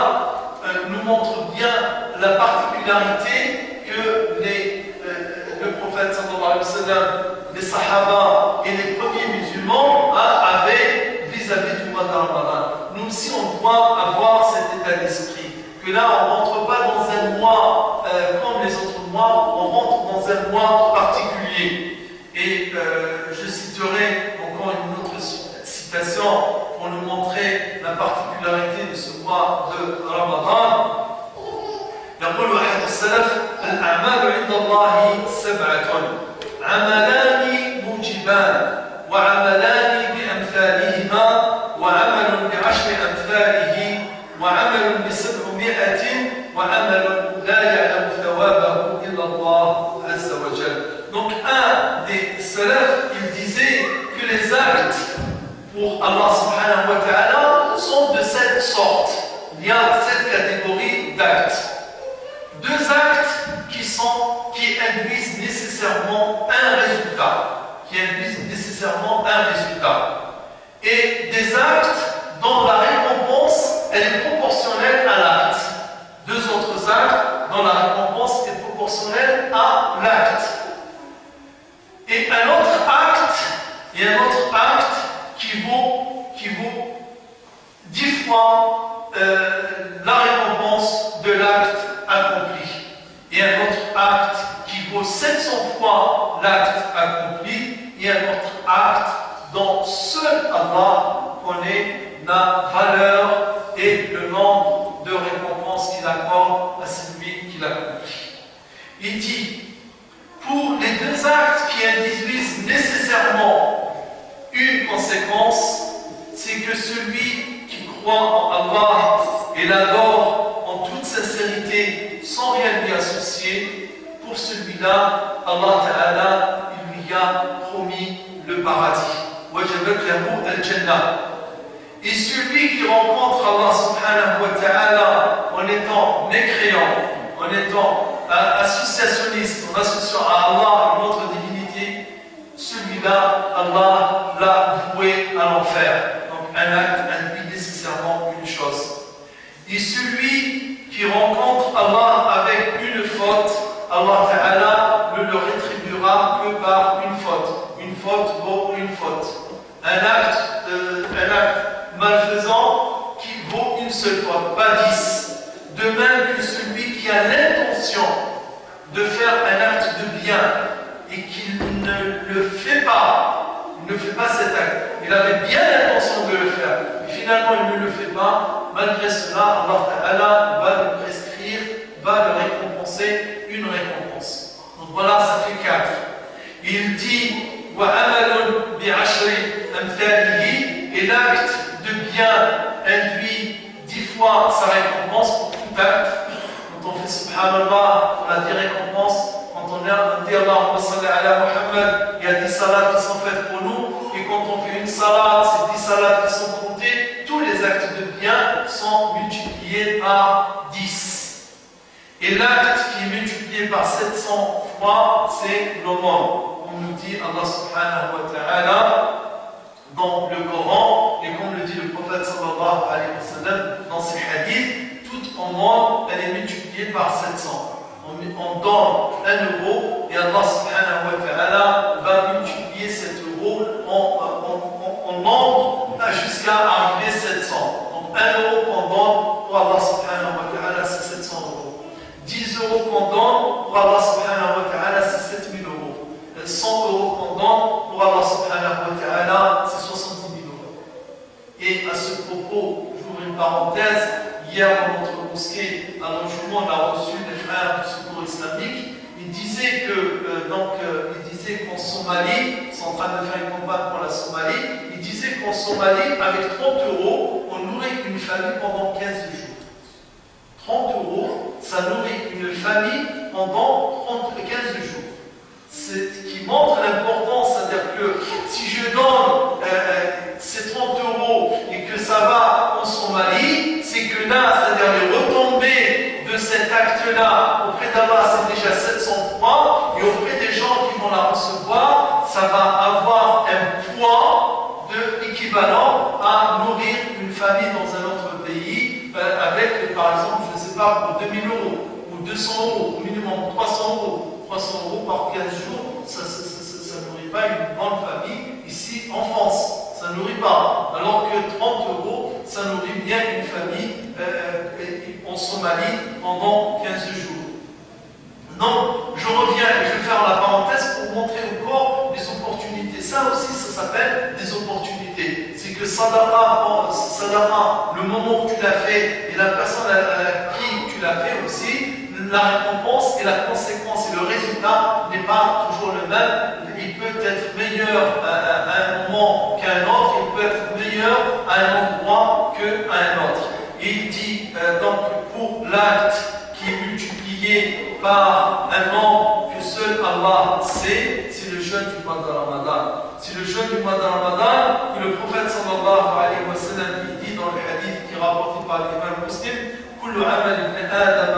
nous montre bien la particularité que le prophète sallallahu alayhi wa sallam, les sahaba et les premiers musulmans avaient vis-à-vis du mois de Ramadan. Nous aussi on doit avoir cet état d'esprit que là on ne rentre pas dans un mois comme les autres mois, on rentre dans un mois particulier. Et je citerai encore une autre citation pour nous montrer la particularité de ce mois de Ramadan. يقول أحد السلف الأعمال عند الله 7 عملان موجبان وعملان بأمثالهما وعمل ب10 أمثاله وعمل ب700 وعمل لا يعلم ثوابه إلا الله عز وجل. Donc un des salafs, il disait que les actes pour Allah subhanahu wa ta'ala sont de cette sorte. Il y a 7 catégories d'actes. 2 actes qui induisent nécessairement un résultat. Et des actes dont la récompense elle est proportionnelle à l'acte. 2 autres actes dont la récompense est proportionnelle à l'acte. Et un autre acte qui vaut 10 fois la récompense de l'acte accompli. Et un autre acte qui vaut 700 fois l'acte accompli. Et un autre acte dont seul Allah connaît la valeur et le nombre de récompenses qu'il accorde à celui qui l'accomplit. Il dit, pour les 2 actes qui induisent nécessairement une conséquence, c'est que celui qui croit en Allah et l'adore en toute sincérité, sans rien lui associer, pour celui-là, Allah Ta'ala, il lui a promis le paradis. Wajabat lahu al-Jannah. Et celui qui rencontre Allah subhanahu wa ta'ala en étant mécréant, en étant associationniste, en associant à Allah une autre divinité, celui-là, Allah l'a voué à l'enfer. Donc un acte induit nécessairement une chose. Et celui qui rencontre Allah avec une faute, Allah ta'ala ne le rétribuera que par une faute. Une faute vaut une faute. Un acte malfaisant qui vaut une seule faute, pas 10. De même que celui qui a l'intention de faire un acte de bien et qu'il ne le fait pas, cet acte. Il avait bien l'intention de le faire, mais finalement il ne le fait pas. Malgré cela, Allah Ta'ala va le prescrire, va le récompenser une récompense. Donc voilà, ça fait 4. Il dit وَعَمَلٌ بِعَشْرِ أَمْثَالِهِ, et l'acte de bien induit 10 fois sa récompense pour tout acte. Quand on fait subhanallah, on a 10 récompenses. Quand on on dit Allahumma salli ala Muhammad, il y a 10 salats qui sont faites pour nous, et quand on fait une salade, ces 10 salades qui sont comptées, tous les actes de bien sont multipliés par 10. Et l'acte qui est multiplié par 700 fois, c'est l'aumône. On nous dit Allah subhanahu wa ta'ala dans le Coran, et comme le dit le prophète sallallahu alayhi wa sallam dans ses hadiths, toute aumône, elle est multipliée par 700. On donne 1 euro et Allah subhanahu wa ta'ala va multiplier cet euro en nombre jusqu'à arriver à 700. Donc 1 euro qu'on donne pour Allah subhanahu wa ta'ala, c'est 700 euros. 10 euros qu'on donne pour Allah subhanahu wa ta'ala, c'est 7000 euros. 100 euros qu'on donne pour Allah subhanahu wa ta'ala, c'est 70 000 euros. Et à ce propos, j'ouvre une parenthèse. Hier, dans notre mosquée, à l'enjouement, on a reçu des frères du secours islamique. Ils disaient qu'en Somalie, ils sont en train de faire une campagne pour la Somalie, ils disaient qu'en Somalie, avec 30 euros, on nourrit une famille pendant 15 jours. 30 euros, ça nourrit une famille pendant 15 jours. C'est ce qui montre l'importance, c'est-à-dire que si je donne ces 30 euros et que ça va en Somalie, c'est que là, c'est-à-dire les retombées de cet acte-là auprès d'Allah, c'est déjà 700 fois, et auprès des gens qui vont la recevoir, ça va avoir un poids équivalent à nourrir une famille dans un autre pays avec, par exemple, je ne sais pas, pour 2000 euros ou 200 euros, au minimum 300 euros. 300 euros par 15 jours, ça ne nourrit pas une bonne famille ici en France. Ça ne nourrit pas. Alors que 30 euros, ça nourrit bien une famille en Somalie pendant 15 jours. Donc, je reviens et je vais faire la parenthèse pour montrer encore les opportunités. Ça aussi, ça s'appelle des opportunités. C'est que sadaqa, le moment où tu l'as fait et la personne à qui tu l'as fait aussi, la récompense et la conséquence et le résultat n'est pas toujours le même. Il peut être meilleur à un moment qu'à un autre, il peut être meilleur à un endroit qu'à un autre. Et il dit donc pour l'acte qui est multiplié par un nombre que seul Allah sait, c'est le jeûne du mois de Ramadan. C'est le jeûne du mois de Ramadan que le prophète sallallahu alayhi wa sallam dit dans le hadith qui est rapporté par l'imam Muslim: كل عمل ابن آدم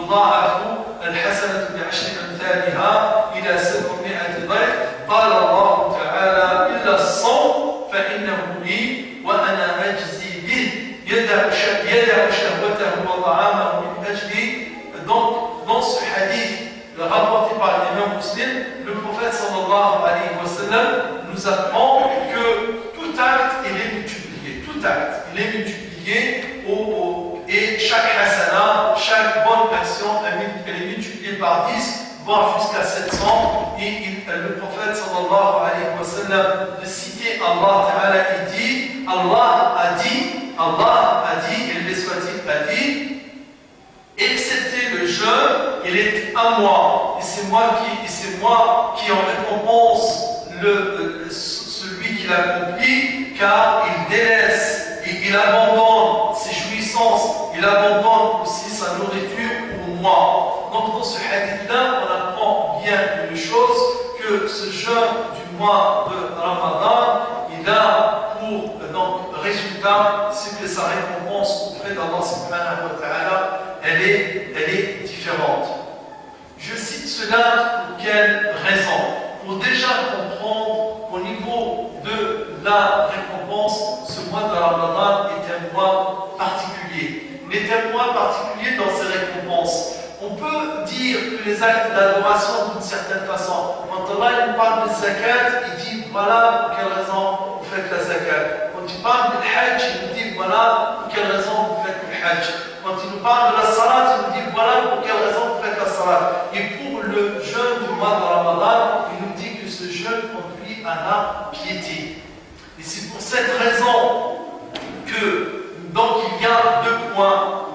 يضاعف الحسنة بعشر أمثالها إلى 700 ضعف قال الله تعالى إلا الصوم فإنه لي وأنا أجزي به يدع شهوته وطعامه من أجلي. Donc, dans ce hadith rapporté par l'imam Muslim, le prophète sallallahu alayhi wa sallam nous apprend que tout acte, il est multiplié. Tout acte, il est multiplié et chaque hasana, chaque bonne action, elle est multipliée par 10, voire jusqu'à 700. Et le prophète sallallahu alayhi wa sallam de citer Allah Ta'ala, il dit, Allah a dit, élevé soit-il, a dit, excepté le jeûne, il est à moi, et c'est moi qui en récompense celui qui l'accomplit, car il délaisse et il abandonne ses jouissances, il abandonne aussi sa nourriture pour moi. Donc dans ce hadith-là, on apprend bien une chose, que ce jeûne du mois de Ramadan, il a pour résultat, c'est que sa récompense auprès d'Allah subhanahu wa ta'ala, elle est différente. Je cite cela pour quelle raison? Pour déjà comprendre au niveau de la récompense, ce mois de Ramadan est un mois particulier. Il est un mois particulier dans ses récompenses. On peut dire que les actes d'adoration d'une certaine façon, quand Allah nous parle de zakat, il dit voilà pour quelle raison vous faites la zakat. Quand il parle du hajj, il nous dit voilà pour quelle raison vous faites le hajj. Quand il nous parle de la salat, il nous dit voilà pour quelle raison vous faites la salat. Et pour le jeûne du mois de Ramadan, il nous dit que ce jeûne conduit à la piété. Et c'est pour cette raison que donc il y a deux points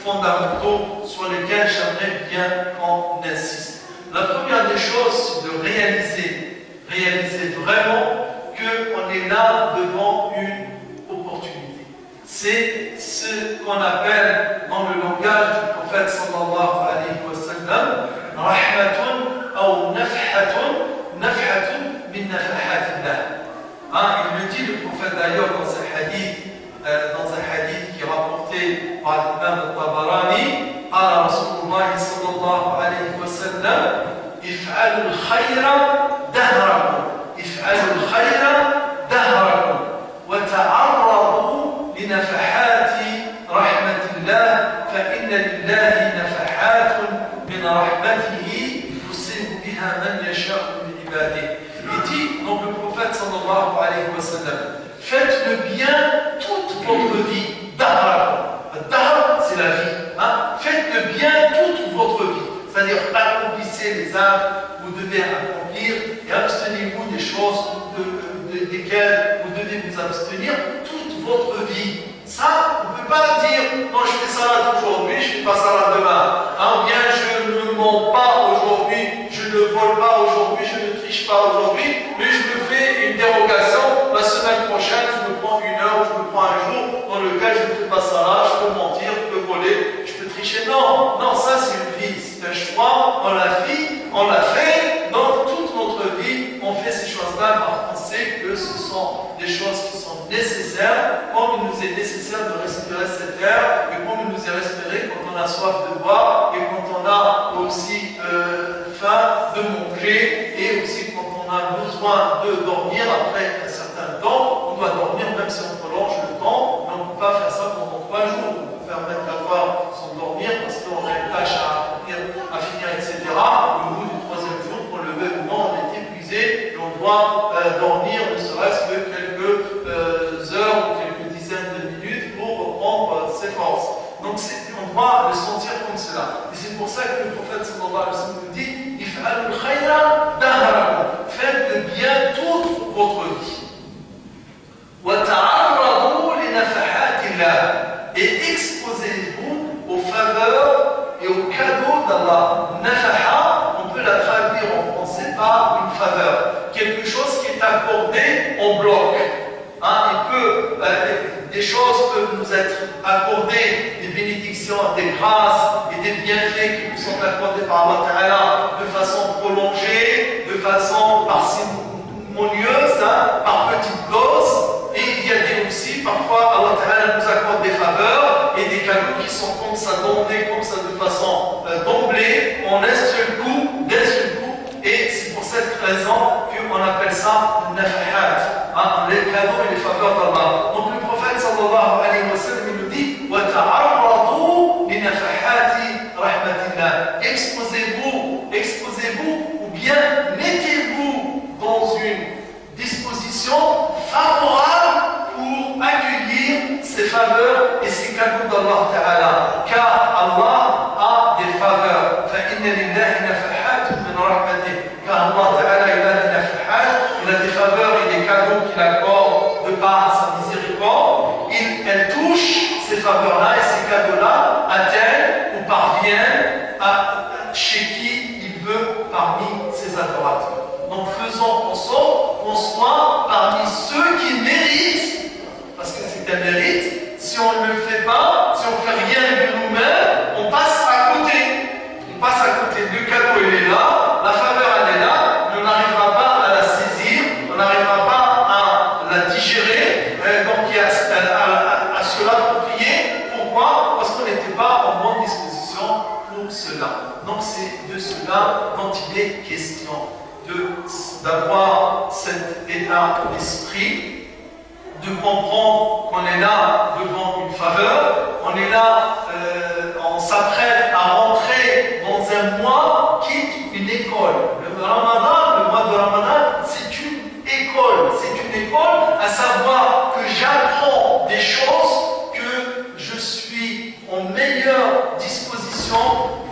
fondamentaux sur lesquels j'aimerais bien qu'on insiste. La première des choses, c'est de réaliser vraiment qu'on est là devant une opportunité. C'est ce qu'on appelle dans le langage du prophète sallallahu alayhi wa sallam rahmatun الخير دهركم افعلوا الخير دهركم وتعرضوا لنفحات رحمة الله فإن لله نفحات من رحمته يصيب بها من يشاء من عباده. Il dit, donc le prophète sallallahu alayhi wa sallam, faites le bien toute votre vie. Dahr, c'est la vie. Hein? Faites le bien toute votre vie. C'est-à-dire, accomplissez les actes que vous devez accomplir et abstenez-vous des choses desquelles vous devez vous abstenir toute votre vie. Ça, on ne peut pas dire, non, je fais salade aujourd'hui, je ne fais pas salade demain. Hein, ou bien je ne mens pas aujourd'hui, je ne vole pas aujourd'hui, je ne triche pas aujourd'hui, mais je me fais une dérogation. La semaine prochaine, je me prends une heure, je me prends un jour dans lequel je ne fais pas salade, je peux mentir, je peux voler, je peux tricher. Non, non, ça c'est une vie, c'est un choix, on l'a fait, dans toute notre vie, on fait ces choses-là parce qu'on sait que ce sont des choses qui sont nécessaires, comme il nous est nécessaire de respirer cet air, et comme il nous est respiré quand on a soif de boire, et quand on a aussi faim de manger, et aussi quand on a besoin de dormir après un certain temps, on doit dormir même si on prolonge le temps, mais on ne peut pas faire ça pendant 3 jours, on peut faire 24 heures sans dormir parce qu'on a une tâche à finir, etc. Au bout du 3e jour, qu'on le veuille ou non, on est épuisé, et on doit dormir ne serait-ce que quelques heures ou quelques dizaines de minutes pour reprendre ses forces. Donc on doit le sentir comme cela. Et c'est pour ça que le prophète sallallahu alayhi wa sallam nous dit If'alul khayra dahrakum. Faites le bien toute votre vie. Wa ta'arradu li nafahatillah. Et exposez-vous aux faveurs et aux cadeaux d'Allah. Nafaha, on peut la traduire en français par une faveur. Quelque chose qui est accordé en bloc. Hein, des choses peuvent nous être accordées, des bénédictions, des grâces et des bienfaits qui nous sont accordés par Allah Ta'ala de façon prolongée, de façon parcimonieuse, hein, par petites doses. Et il y a aussi, parfois, Allah Ta'ala nous accorde des faveurs et des cadeaux qui sont comme ça, donnés comme ça de façon d'emblée, en un seul coup, d'un seul coup. Et c'est pour cette raison qu'on appelle ça nafahat, hein, les cadeaux et les faveurs d'Allah. Donc le prophète sallallahu alayhi wa sallam nous dit wa ta'arradu li nafahati rahmatillah. Exposez-vous ou bien mettez-vous dans une disposition favorable pour accueillir ces faveurs et ces cadeaux d'Allah Ta'ala. Car Allah a des faveurs. فَإِنَّ لِلَّهِ نَفَحَاتٌ مِنْ رَحْمَتِهِ. Car Allah Ta'ala il a des nafahat, il a des faveurs et des cadeaux qu'il accorde de par sa miséricorde. Elle touche ces faveurs-là et ces cadeaux-là atteignent ou parviennent chez qui il veut parmi ses adorateurs. Donc faisons en sorte qu'on soit parmi ceux qui méritent, parce que c'est un mérite. Si on ne le fait pas, si on ne fait rien de nous-mêmes, on passe à côté. On passe à côté. Le cadeau, il est là, la faveur, elle est là, mais on n'arrivera pas à la saisir, on n'arrivera pas à la digérer, donc il y a à se l'approprier. Pourquoi? Parce qu'on n'était pas en bonne disposition pour cela. Donc c'est de cela dont il est question. D'avoir cet état d'esprit, de comprendre qu'on est là devant une faveur, on est là, on s'apprête à rentrer dans un mois qui est une école. Le Ramadan, le mois de Ramadan, c'est une école, à savoir que j'apprends des choses, que je suis en meilleure disposition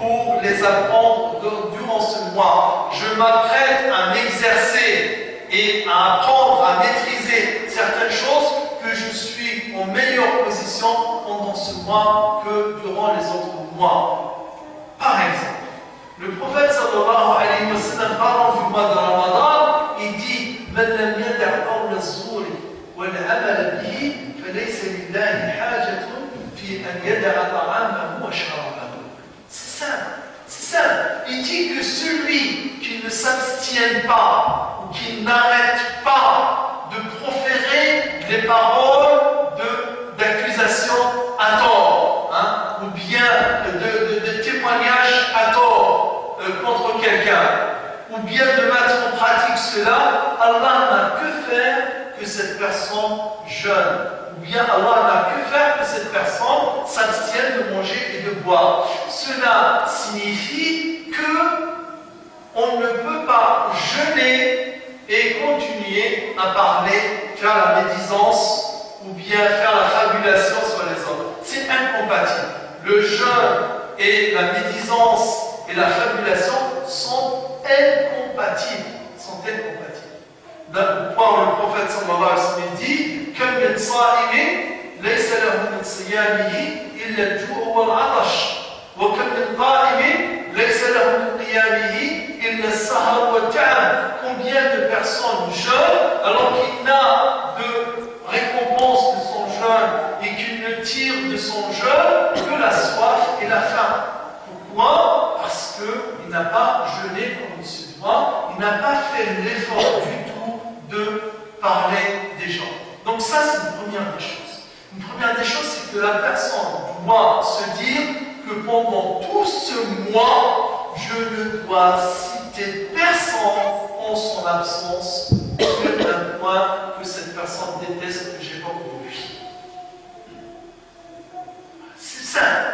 pour les apprendre durant ce mois. Je m'apprête à m'exercer et à apprendre à maîtriser certaines choses que je suis en meilleure position pendant ce mois que durant les autres mois. Par exemple, le prophète sallallahu alayhi wa sallam, parlant du mois de Ramadan, il dit من لم يدع قول الزور والعمل به فليس لله حاجة في أن يدع طعامه وشرابه. C'est ça. Il dit que celui qui ne s'abstient pas ou qui n'arrête pas de proférer les paroles d'accusation à tort, hein, ou bien de témoignage à tort contre quelqu'un, ou bien de mettre en pratique cela, Allah n'a que faire que cette personne jeûne. Ou bien Allah n'a que faire que cette personne s'abstienne de manger et de boire. Cela signifie que on ne peut pas jeûner et continuer à parler, faire la médisance ou bien faire la fabulation sur les autres. C'est incompatible. Le jeûne et la médisance et la fabulation sont incompatibles. D'un point où le prophète sallallahu alayhi wa sallam dit Comme min sa'imin, laysa lahu min siyamihi illa al-ju' wal-'atash. Wa kam min qa'imin, laysa lahu min qiyamihi illa as-sahar wa-ta'am. Combien de personnes jeûnent alors qu'il n'a de récompense de son jeûne et qu'il ne tire de son jeûne que la soif et la faim. Pourquoi? Parce qu'il n'a pas jeûné comme il se doit, il n'a pas fait l'effort du tout de parler des gens. Donc ça, c'est une première des choses. Une première des choses, c'est que la personne doit se dire que pendant tout ce mois, je ne dois citer personne en son absence sur un point que cette personne déteste que j'évoque de lui. C'est simple.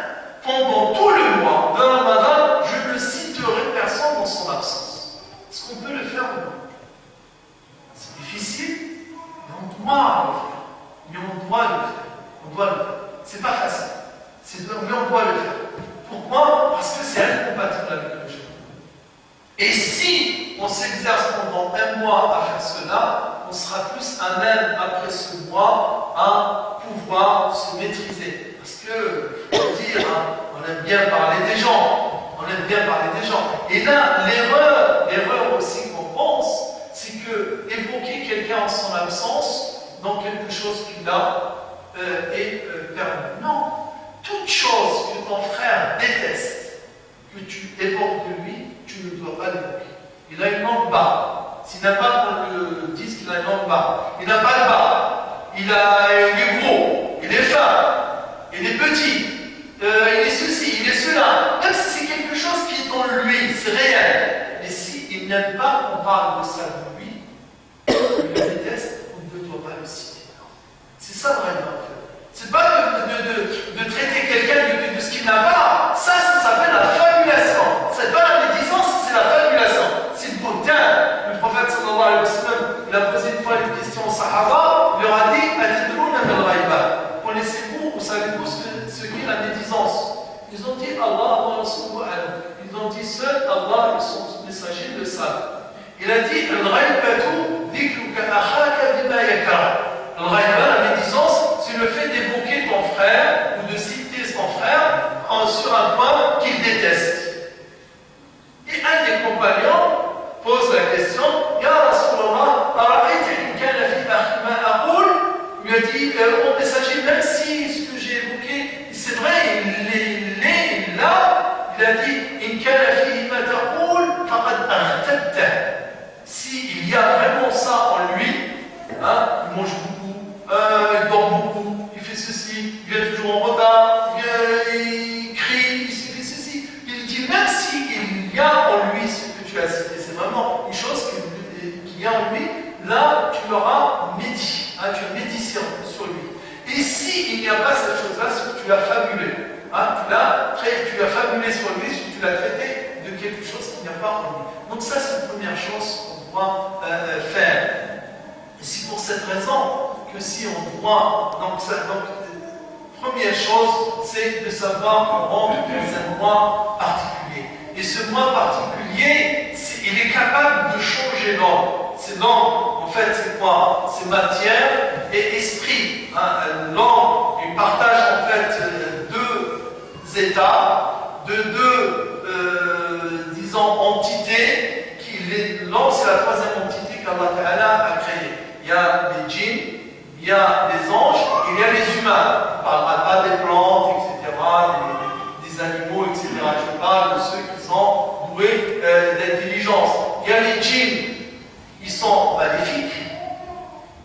Pendant tout le mois de Ramadan, je ne citerai personne dans son absence. Est-ce qu'on peut le faire ou non? C'est difficile, mais on doit le faire. Mais on doit le faire. On doit le faire. C'est pas facile. Mais on doit le faire. Pourquoi? Parce que c'est incompatible avec le jeûne. Et si on s'exerce pendant un mois à faire cela, on sera plus à même après ce mois à pouvoir se maîtriser. Parce que, faut dire, on aime bien parler des gens. On aime bien parler des gens. Et là, l'erreur aussi qu'on pense, c'est que évoquer quelqu'un en son absence dans quelque chose qu'il a est permis. Non. Toute chose que ton frère déteste, que tu évoques de lui, tu ne dois pas l'évoquer. Il a une langue barbe. S'il n'a pas qu'on le dise qu'il a une langue barbe, il n'a pas de barbe. Il est gros, il est fin, il est petit, il est ceci, il est cela. Même si c'est quelque chose qui est en lui, c'est réel. Mais s'il n'aime pas qu'on parle de ça de lui, il le déteste, on ne doit pas le citer. C'est ça vraiment en fait. C'est pas de traiter quelqu'un de ce qu'il n'a pas. Ça s'appelle la fabulation. C'est pas la médisance, c'est la fabulation. C'est le boutin. Le prophète sallallahu alayhi wa sallam, il a posé une fois une question au Sahaba, il leur a dit Atidrouna min al-ghayba. Connaissez-vous, savez-vous ce qu'est la médisance? Ils ont dit Allah wa rasuluhu alam. Ils ont dit seul Allah et son messager le savent. Il a dit Al-ghaybatu dhikruka akhaka bima yakra. La médisance, c'est le fait d'évoquer ton frère ou de citer son frère sur un point qu'il déteste. Et un des compagnons pose la question Ya Rasulallah, ara'ayta in kana fi akhi ma aqul? Il lui a dit mon messager, même si ce que j'ai évoqué, c'est vrai, il est là, il a dit in kana fihi ma taqul faqad aghtabta. S'il y a vraiment ça en lui, il mange beaucoup. Il dort beaucoup, il fait ceci, il vient toujours en retard, il crie, il fait ceci. Il dit même s'il y a en lui ce que tu as cité, c'est vraiment une chose qu'il y a en lui, là tu l'auras médit, tu as médité sur lui. Et s'il n'y a pas cette chose-là, c'est que tu l'as fabulé. Tu l'as fabulé sur lui, c'est que tu l'as traité de quelque chose qu'il n'y a pas en lui. Donc ça c'est la première chose qu'on doit faire. Et c'est pour cette raison que si on doit, donc première chose, c'est de savoir qu'on rentre dans un mois particulier. Et ce mois particulier, il est capable de changer l'homme. C'est l'homme, en fait, c'est quoi? C'est matière et esprit. L'homme, il partage en fait deux états, disons, entités. L'homme, c'est la troisième entité qu'Allah Ta'ala a créée. Il y a les djinns, il y a les anges, il y a les humains. On ne parlera pas des plantes, etc., des animaux, etc. Je parle de ceux qui sont doués d'intelligence. Il y a les djinns, ils sont maléfiques.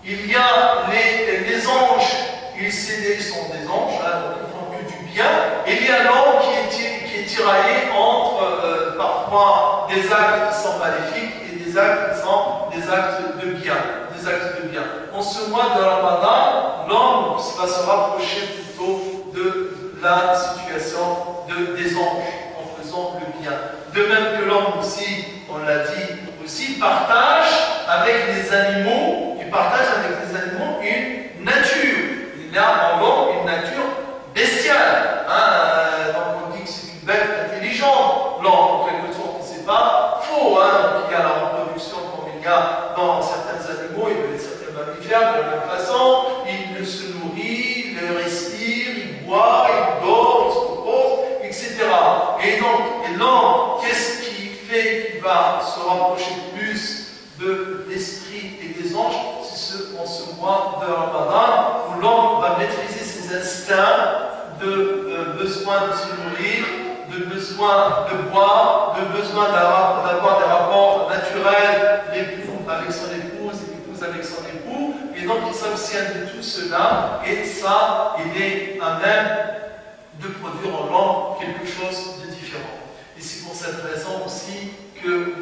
Il y a les anges, ils sont des anges, donc ils font que du bien. Et il y a l'homme qui est tiraillé entre parfois des actes qui sont maléfiques et des actes qui sont des actes de bien. Des actes de bien. En ce mois de Ramadan, l'homme va se rapprocher plutôt de la situation des anges en faisant le bien. De même que l'homme aussi, on l'a dit, aussi partage avec les animaux, il partage avec les animaux une nature. Il a en l'homme une nature bestiale. Donc on dit que c'est une bête intelligente, l'homme en quelque sorte, c'est pas faux. Donc il y a la reproduction comme il y a dans certains animaux, il y a certains mammifères de la même façon, il se nourrit, il respire, il boit, il dort, il se repose, etc. Et donc l'homme, qu'est-ce qui fait qu'il va se rapprocher plus de l'esprit et des anges? C'est en ce mois de Ramadan où l'homme va maîtriser ses instincts de besoin de se nourrir, de besoin de boire, de besoin d'avoir des rapports naturels, l'époux avec son épouse et l'épouse avec son époux, et donc il s'abstient de tout cela, et ça, il est à même de produire en l'homme quelque chose de différent. Et c'est pour cette raison aussi que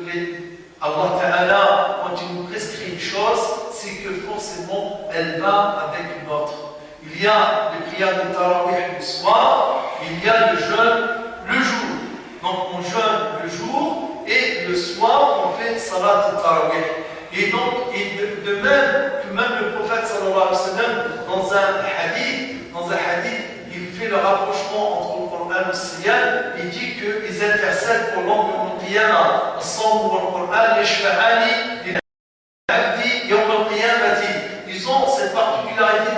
Allah Ta'ala, quand il nous prescrit une chose, c'est que forcément elle va avec une autre. Il y a les prières de Tarawih le soir, il y a le jeûne le jour. Donc on jeûne le jour et le soir on fait Salat Tarawih. Et donc, de même que même le prophète sallallahu alayhi wa sallam, dans un hadith, il fait le rapprochement entre le Coran et le Siyam, il dit qu'ils intercèdent pour l'homme de Qiyamah. As-Sawm wa al-Qur'an yashfa'ani li-'abdi yawm al-Qiyamati. Ils ont cette particularité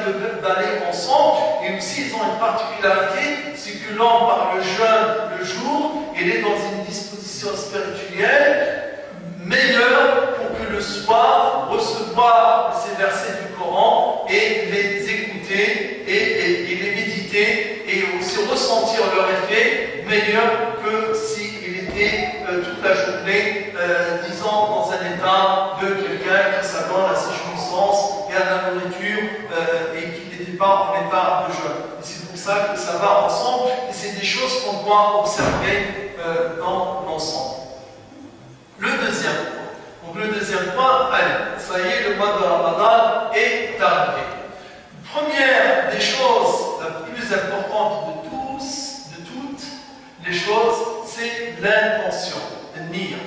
d'aller ensemble, et aussi ils ont une particularité, c'est que l'homme par le jeûne le jour, il est dans une disposition spirituelle meilleure pour que le soir recevoir ces versets du Coran et les écouter et les méditer et aussi ressentir leur effet meilleur que s'il était toute la journée, disons, dans un état de quelqu'un qui s'adonne à ses jouissances et à la nourriture et qui n'était pas en état de jeûne. Et c'est pour ça que ça va ensemble et c'est des choses qu'on doit observer dans l'ensemble. Le deuxième point, allez, ça y est, le mois de Ramadan est arrivé. Première des choses la plus importante de toutes les choses, c'est l'intention, le niya.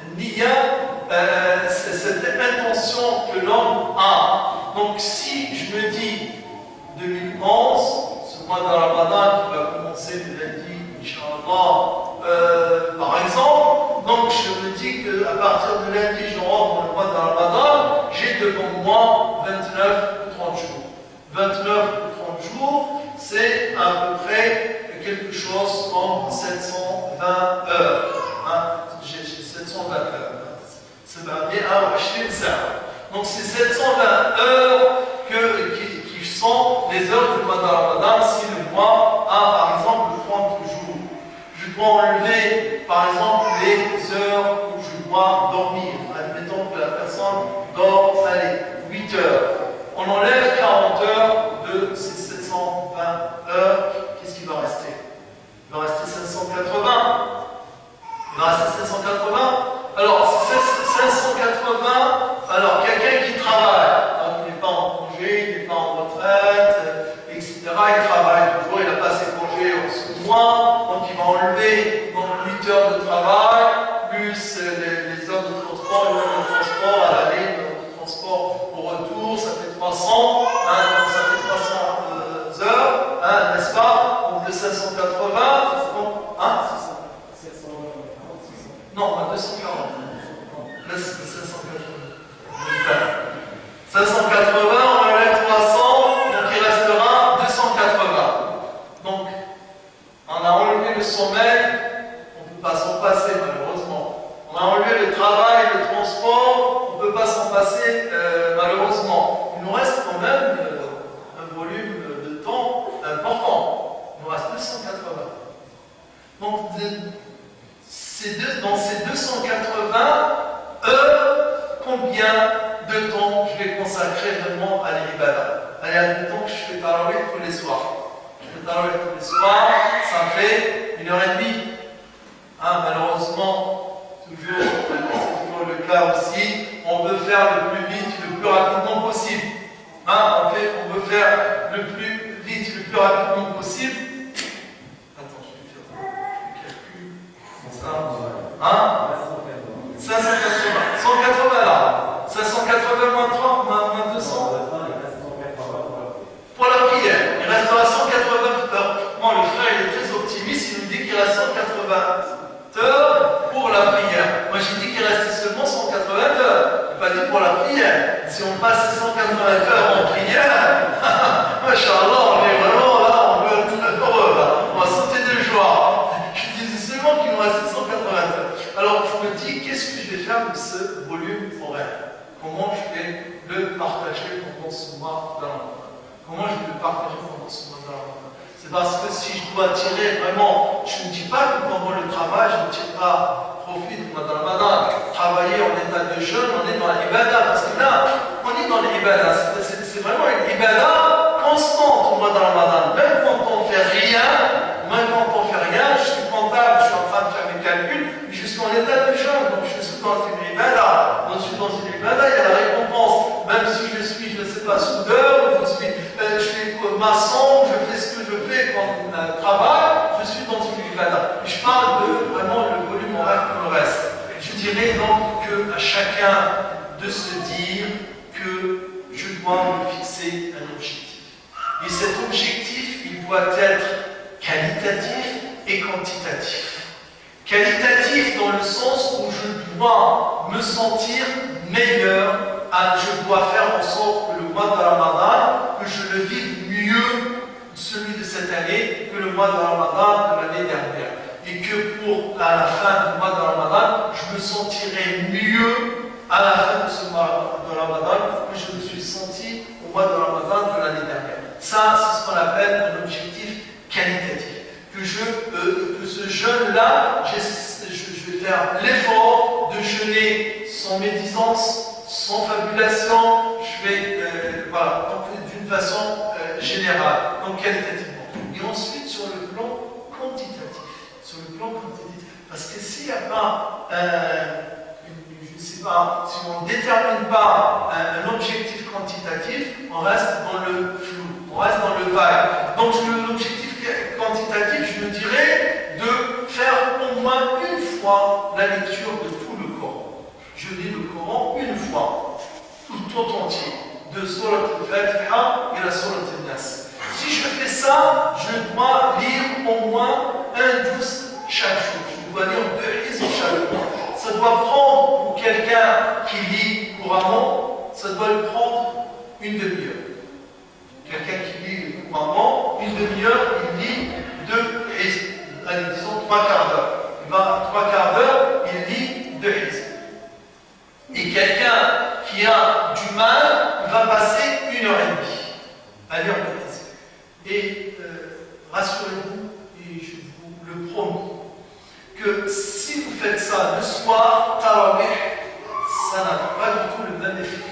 Le niya, c'est cette intention que l'homme a. Donc si je me dis 2011, ce mois de Ramadan qui va commencer le lundi, Inch'Allah, par exemple, donc je me dis qu'à partir de lundi, je rentre dans le mois de Ramadan, j'ai devant moi 29 ou 30 jours. 29 ou 30 jours, c'est à peu près quelque chose comme 720 heures. J'ai 720 heures. C'est bien. Donc c'est 720 heures qui sont les heures du mois de Ramadan si le mois a par exemple 30 jours. Je dois enlever, par exemple, les heures où je dois dormir. Admettons que la personne dort, 8 heures. On enlève 40 heures de ces 720 heures. Qu'est-ce qui va rester? Il va rester 580. Il va rester 580. Alors, 580, alors quelqu'un qui travaille, donc il n'est pas en congé, il n'est pas en retraite, etc. Il travaille toujours, il n'a pas ses congés en ce mois, donc il va enlever donc, 8 heures de travail, plus les heures de transport, les heures de transport à l'aller, les heures de transport au retour, ça fait 300, donc ça fait 300 heures, n'est-ce pas? Donc de 580, donc, non, 240. Là, c'est 580. 580, on enlève 300, donc il restera 280. Donc, on a enlevé le sommeil, on ne peut pas s'en passer malheureusement. On a enlevé le travail, le transport, on ne peut pas s'en passer malheureusement. Il nous reste quand même un volume de temps important. Il nous reste 280. Donc, dans ces 280 heures, combien de temps je vais consacrer vraiment à l'ibada? Allez, admettons que je fais tarawih tous les soirs. Je fais tarawih tous les soirs, ça fait 1h30. Malheureusement, c'est toujours le cas aussi, on veut faire le plus vite, le plus rapidement possible. Hein, on veut faire le plus vite, le plus rapidement possible. Attends, je vais faire le calcul. Ça, hein 580. 180 là. 580 moins 30, moins 200. Pour la prière, il restera 180 heures. Bon, le frère il est très optimiste, il nous dit qu'il reste 180 heures pour la prière. Moi j'ai dit qu'il restait seulement 180 heures. Je n'ai pas dit pour la prière. Si on passe ces 180 heures en prière, Masha'Allah, on est vraiment là, on veut être très heureux là. On va sauter de joie. Je disais seulement qu'il nous restait 180 heures. Alors je me dis, qu'est-ce que je vais faire de ce volume horaire? Comment je vais le partager pendant ce mois de Ramadan? Comment je vais le partager pendant ce mois de Ramadan? C'est parce que si je dois tirer vraiment, je ne dis pas que pendant le travail, je ne tire pas profit du mois de Ramadan. Travailler en état de jeûne, on est dans l'ibada, parce que là, on est dans l'ibada. C'est vraiment une ibada constante au mois de Ramadan. Même quand on ne fait rien, je suis comptable, je suis en train de faire mes calculs, mais je suis en état de jeûne, donc je suis dans une ibada. Donc je suis dans une ibada, il y a la récompense. Même si je suis, je ne sais pas, soudeur, je fais maçon, je fais ce que je fais comme travail, je suis dans une ibada. Je parle de vraiment le volume horaire qui me reste. Je dirais donc qu'à chacun de se dire que je dois me fixer un objectif. Et cet objectif, il doit être qualitatif et quantitatif. Qualitatif dans le sens où je dois me sentir meilleur, je dois faire en sorte que le mois de Ramadan, que je le vive mieux, celui de cette année, que le mois de Ramadan de l'année dernière. Et que à la fin du mois de Ramadan, je me sentirai mieux à la fin de ce mois de Ramadan que je me suis senti au mois de Ramadan de l'année dernière. Ça, c'est ce qu'on appelle un objectif qualitatif. Que ce jeûne-là, je vais faire l'effort de jeûner sans médisance, sans fabulation, je vais, voilà, donc d'une façon générale, donc qualitativement. Et ensuite, sur le plan quantitatif. Parce que s'il n'y a pas, je ne sais pas, si on ne détermine pas un objectif quantitatif, on reste dans le flou, on reste dans le vague. Donc l'objectif quantitatif, je me dirais, de faire au moins une fois la lecture de tout le Coran. Je lis le Coran une fois, tout entier, de Surat al-Fatiha et la Surat al-Nas. Si je fais ça, je dois lire au moins un juz chaque jour. Je dois lire 2 hizb chaque jour. Ça doit prendre, pour quelqu'un qui lit couramment, ça doit lui prendre une demi-heure. Quelqu'un qui lit couramment, une demi-heure, il lit 2 hizb. Allez, disons 3 quarts d'heure. Il va 3 quarts d'heure, il lit 2 hizb. Et quelqu'un qui a du mal, il va passer 1 heure et demie à lire 2 hizb. Et rassurez-vous, et je vous le promets, que si vous faites ça le soir, tarawih, ça n'a pas du tout le même effet.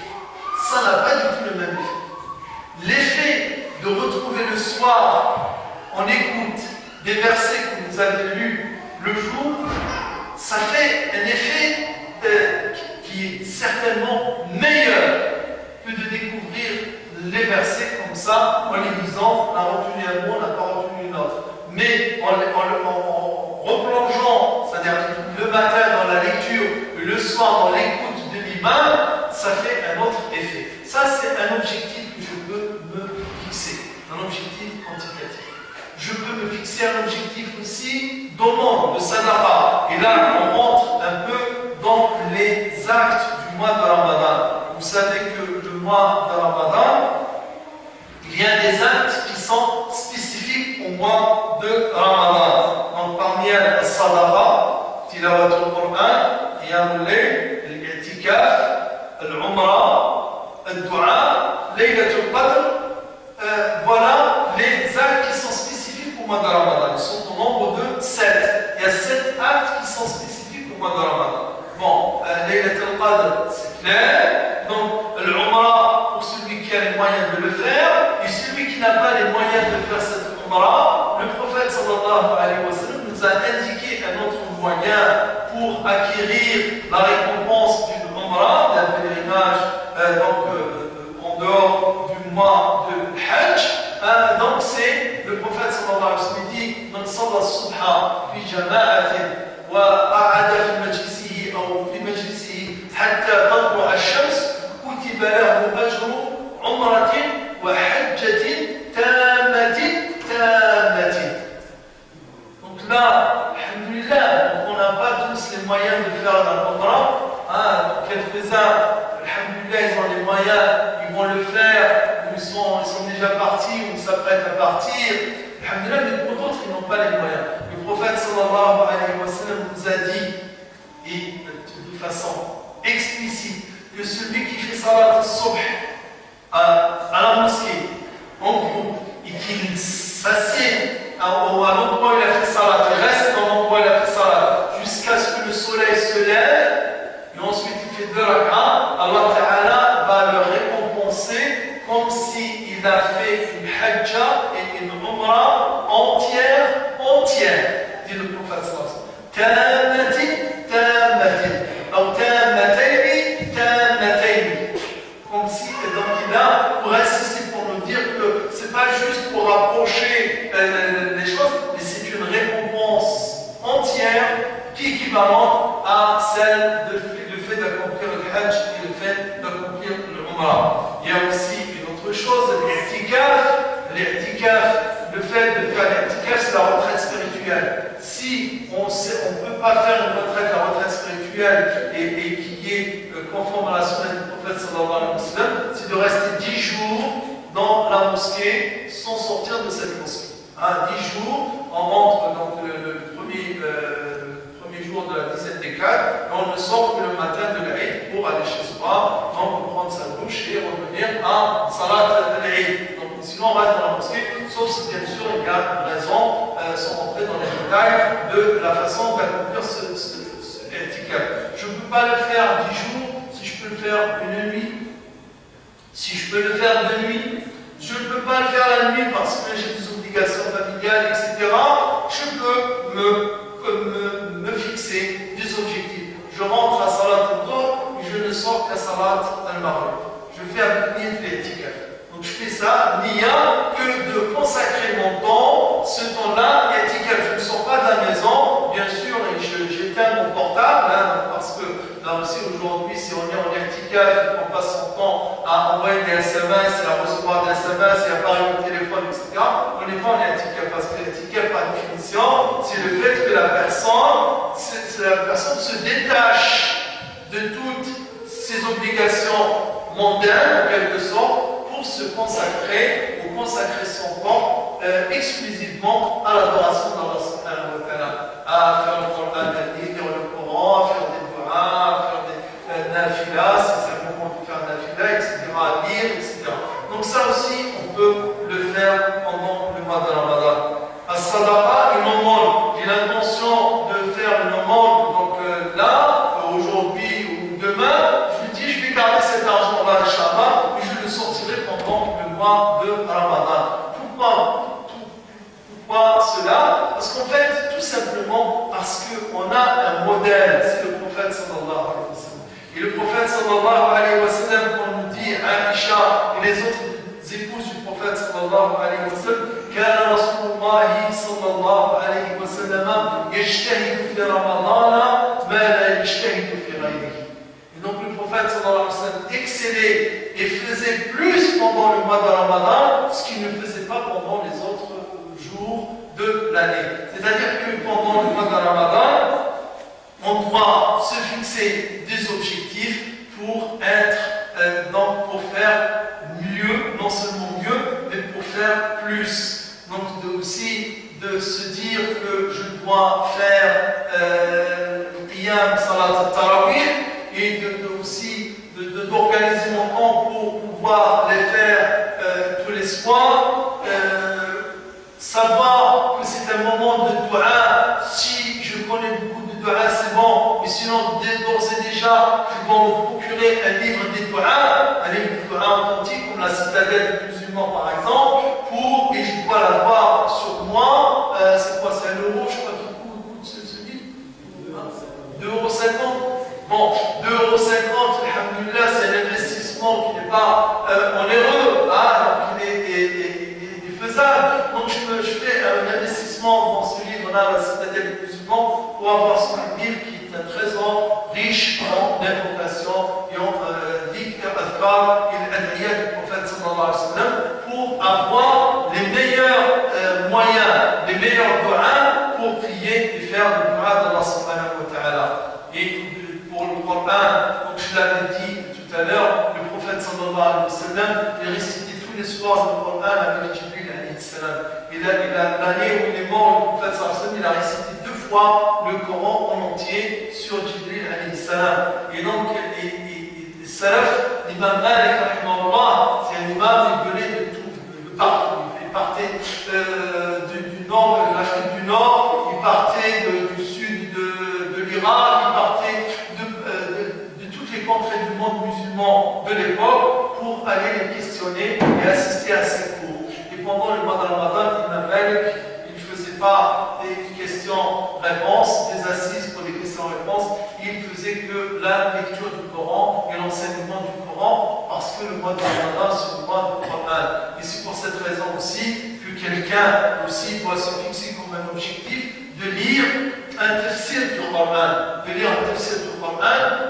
Ça n'a pas du tout le même effet. L'effet de retrouver le soir en écoute des versets que vous avez lus le jour, ça fait un effet qui est certainement meilleur que de découvrir les versets comme ça, en les lisant, on a retenu un mot, on n'a pas retenu une autre. Mais en replongeant, c'est-à-dire le matin dans la lecture, le soir dans l'écoute de l'imam, ça fait un autre effet. Ça, c'est un objectif que je peux me fixer, un objectif quantitatif. Je peux me fixer un objectif aussi d'aumône, de sadaqa. Et là, on rentre un peu dans les actes du mois de Ramadan. Vous savez que le mois de Ramadan, il y a des actes qui sont spécifiques au mois de Ramadan. Donc parmi elles, le sadaqa, tilawat al-Qur'an, qiyam al-layl, al-i'tikaf, al-umrah, al-du'a, laylat al-qadr. Voilà les actes qui sont spécifiques au mois de Ramadan. Ils sont au nombre de 7. Il y a 7 actes qui sont spécifiques au mois de Ramadan. Bon, laylat al-qadr, c'est clair. Donc, l'umrah, pour celui qui a les moyens de le faire, et celui qui n'a pas les moyens de faire cette umrah, le prophète sallallahu alayhi wa sallam nous a indiqué un autre moyen pour acquérir la récompense d'une Umrah, d'un pèlerinage en dehors du mois de Hajj. Donc c'est le prophète sallallahu alayhi wa sallam dit من صلى الصبح في جماعة وقعد في مجلسه أو في مجلسه حتى تطلع الشمس كتب له أجر عمرة وحجة تامة. Donc là, alhamdulillah, on n'a pas tous les moyens de faire la Umrah. Quelques-uns, alhamdulillah, ils ont les moyens, ils vont le faire, ou ils sont déjà partis, ou ils s'apprêtent à partir. Alhamdulillah, mais pour d'autres, ils n'ont pas les moyens. Le prophète sallallahu alayhi wa sallam nous a dit, et de façon explicite, que celui qui fait salat al-subh à la mosquée, en groupe, et qu'il s'assied à l'endroit où il a fait salat, il reste dans l'endroit où il a fait salat, jusqu'à ce que le soleil se lève, et ensuite il fait 2 rak'ah, Allah Ta'ala va le récompenser comme s'il a fait une hajja et une umrah entière, dit le prophète sallallahu alayhi wa sallam. Ou tamatayn, comme si, donc il a, pour insister, pour nous dire que c'est pas juste pour rapprocher les choses, mais c'est une récompense entière qui est équivalente à celle du fait d'accomplir le Hajj et le fait d'accomplir le Umrah. Il y a aussi une autre chose, l'I'tikaf, le fait de faire l'I'tikaf, c'est la retraite spirituelle. Si on ne peut pas faire la retraite spirituelle et qui est conforme à la sunna du prophète sallallahu alayhi wa sallam, c'est de rester 10 jours dans la mosquée sans sortir de cette mosquée. 10 jours, on rentre donc le premier jour de la dizaine des 4, et on ne sort que le matin de l'Aïd pour aller chez soi, donc pour prendre sa douche et revenir à Salat al-Aïd. Donc sinon on reste dans la mosquée, sauf si bien sûr il y a une raison, sans rentrer dans les détails de la façon d'accomplir ce i'tikaf. Je ne peux pas le faire 10 jours, si je peux le faire une nuit, si je peux le faire 2 nuits, je ne peux pas le faire la nuit parce que j'ai des obligations familiales, etc. Je peux me fixer des objectifs. Je rentre à Salat al-Dhuhr et je ne sors qu'à Salat al-Maghrib. Je fais avec niyat l'i'tikaf. Donc je fais ça, niya, que de consacrer mon temps, ce temps-là, i'tikaf. Je ne sors pas de la maison, bien sûr, et j'éteins mon portable, parce que là aussi aujourd'hui, si on est en i'tikaf, on passe son temps à envoyer des SMS, et à recevoir des SMS, et à parler au téléphone, etc. On n'est pas en i'tikaf, parce que l'i'tikaf, par définition, c'est le fait que la personne se détache de toutes ses obligations mondaines, en quelque sorte, pour se consacrer ou consacrer son temps exclusivement à l'adoration d'Allah subhanahu wa ta'ala, à faire le Coran, à lire le Coran, à faire des du'as, à faire des nafilas, si c'est le moment de faire nafila, etc., à lire, etc. Donc ça aussi, on peut le faire pendant le mois de Ramadan. As-sadaqa, une aumône. J'ai l'intention de faire une aumône, donc là, aujourd'hui ou demain, je me dis, je vais garder cet argent-là, Inch'Allah, et je le sortirai pendant le mois de Ramadan. Pourquoi cela? Parce qu'en fait, tout simplement, parce qu'on a un modèle, c'est le prophète sallallahu alayhi wa sallam. Et le prophète sallallahu alayhi wa sallam, quand on nous dit Aïcha et les autres épouses du prophète sallallahu alayhi wa sallam, كان رسول الله صلى الله عليه وسلم يجتهد في رمضان ما لا يجتهد في غيره. Et donc le prophète sallallahu alayhi wa sallam excellait et faisait plus pendant le mois de Ramadan ce qu'il ne faisait pas pendant les autres jours de l'année. C'est-à-dire que pendant le mois de Ramadan, on doit se fixer des objectifs pour donc pour faire mieux, non seulement mieux, mais pour faire plus. Donc aussi de se dire que je dois faire qiyam salat al-tarawih et aussi d'organiser mon temps pour pouvoir les faire tous les soirs. Savoir que c'est un moment de dua. Si je connais beaucoup de dua, c'est bon, mais sinon d'ores et déjà je dois me procurer un livre des dua, un livre de dua authentique comme la citadelle des musulmans par exemple, et je dois l'avoir sur moi. C'est quoi, c'est 1 euro, je sais pas qui coûte ce livre, 2 €, Bon, 2,50 €, alhamdoulilah, c'est un investissement qui n'est pas onéreux, hein, donc il est faisable. Donc je fais un investissement dans ce livre-là, la citadelle des musulmans, pour avoir ce livre qui est un trésor riche en invocations et en dhikr, adhkar et l'ad'iyah du prophète sallallahu alayhi wa sallam, pour avoir les meilleurs moyens, les meilleurs du'as pour prier et faire le du'a d'Allah subhanahu wa ta'ala. Et pour le Coran, donc je l'avais dit tout à l'heure, le prophète sallallahu alayhi wa sallam, il récitait tous les soirs le Coran avec Jibril alayhi salam. Et l'année où il est mort, le prophète sallallahu alayhi wa sallam, il a récité 2 fois le Coran en entier sur Jibril alayhi salam. Et donc, les salaf, l'imam Malik, rahimahullah, c'est un imam, il venait de partout. Il partait du nord, de l'Afrique du Nord, il partait du sud de l'Irak, il partait de toutes les contrées du monde musulman de l'époque pour aller les questionner et assister à ces cours. Et pendant le mois de Ramadan, l'imam Malik, il ne faisait pas des questions-réponses, des assises pour des questions-réponses, il faisait que la lecture du Coran et l'enseignement du Coran, parce que le mois de Ramadan, c'est le mois du Coran. Et c'est pour cette raison aussi que quelqu'un aussi doit se fixer comme un objectif de lire un tafsir du Coran,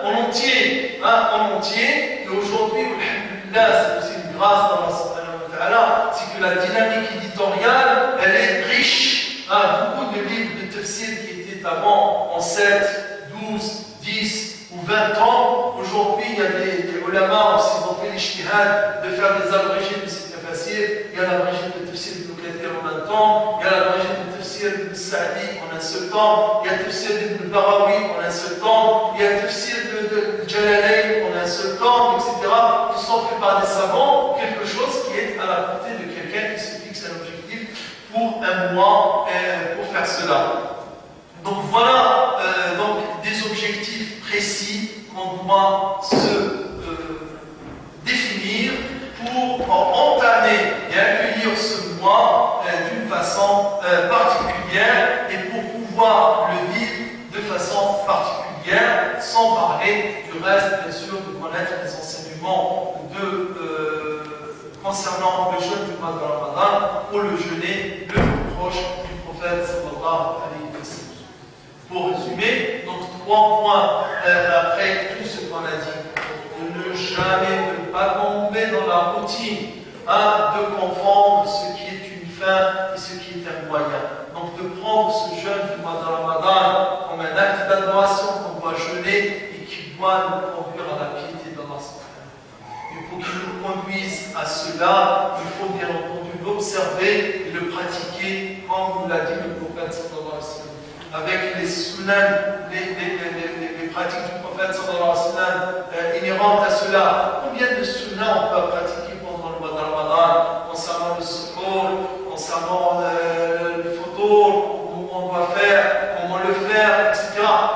en entier, en entier. Et aujourd'hui, alhamdulillah, c'est aussi une grâce d'Allah subhanahu wa ta'ala, c'est que la dynamique éditoriale, elle est riche. Beaucoup de livres de tafsir qui étaient avant en 7, 12, 10 ou 20 ans, aujourd'hui il y a des ulama aussi, ils ont fait l'ijtihad de faire des abrégés de ces tafsirs. Il y a l'abrégé de tafsir de Kathir en un temps, il y a l'abrégé de tafsir de Sa'di en un seul temps, il y a le tafsir de Barawi en un seul temps, il y a le tafsir de Jalalayn en un seul temps, etc., qui sont faits par des savants, quelque chose qui est à la portée de quelqu'un qui se fixe un objectif pour un mois pour faire cela. Donc voilà donc des objectifs précis qu'on doit se définir pour entamer et accueillir ce mois d'une façon particulière et pour pouvoir le vivre de façon particulière, sans parler du reste, bien sûr, de connaître les enseignements concernant le jeûne du mois de Ramadan pour le jeûner le plus proche du prophète sallallahu alayhi wa sallam. Pour résumer, donc 3 points après tout ce qu'on a dit. De ne jamais ne pas tomber dans la routine, de confondre ce qui est une fin et ce qui est un moyen. Donc de prendre ce jeûne du mois de Ramadan comme un acte d'adoration qu'on doit jeûner et qui doit nous conduire à la piété d'Allah. Et pour qu'il nous conduise à cela, il faut bien entendu l'observer et le pratiquer comme nous l'a dit le prophète sallallahu alayhi wa sallam. Avec les sunan, les pratiques du prophète sallallahu alayhi wa sallam inhérentes à cela. Combien de sunan on peut pratiquer pendant le mois de Ramadan concernant le sukour, concernant le photo, où on doit faire, comment le faire, etc.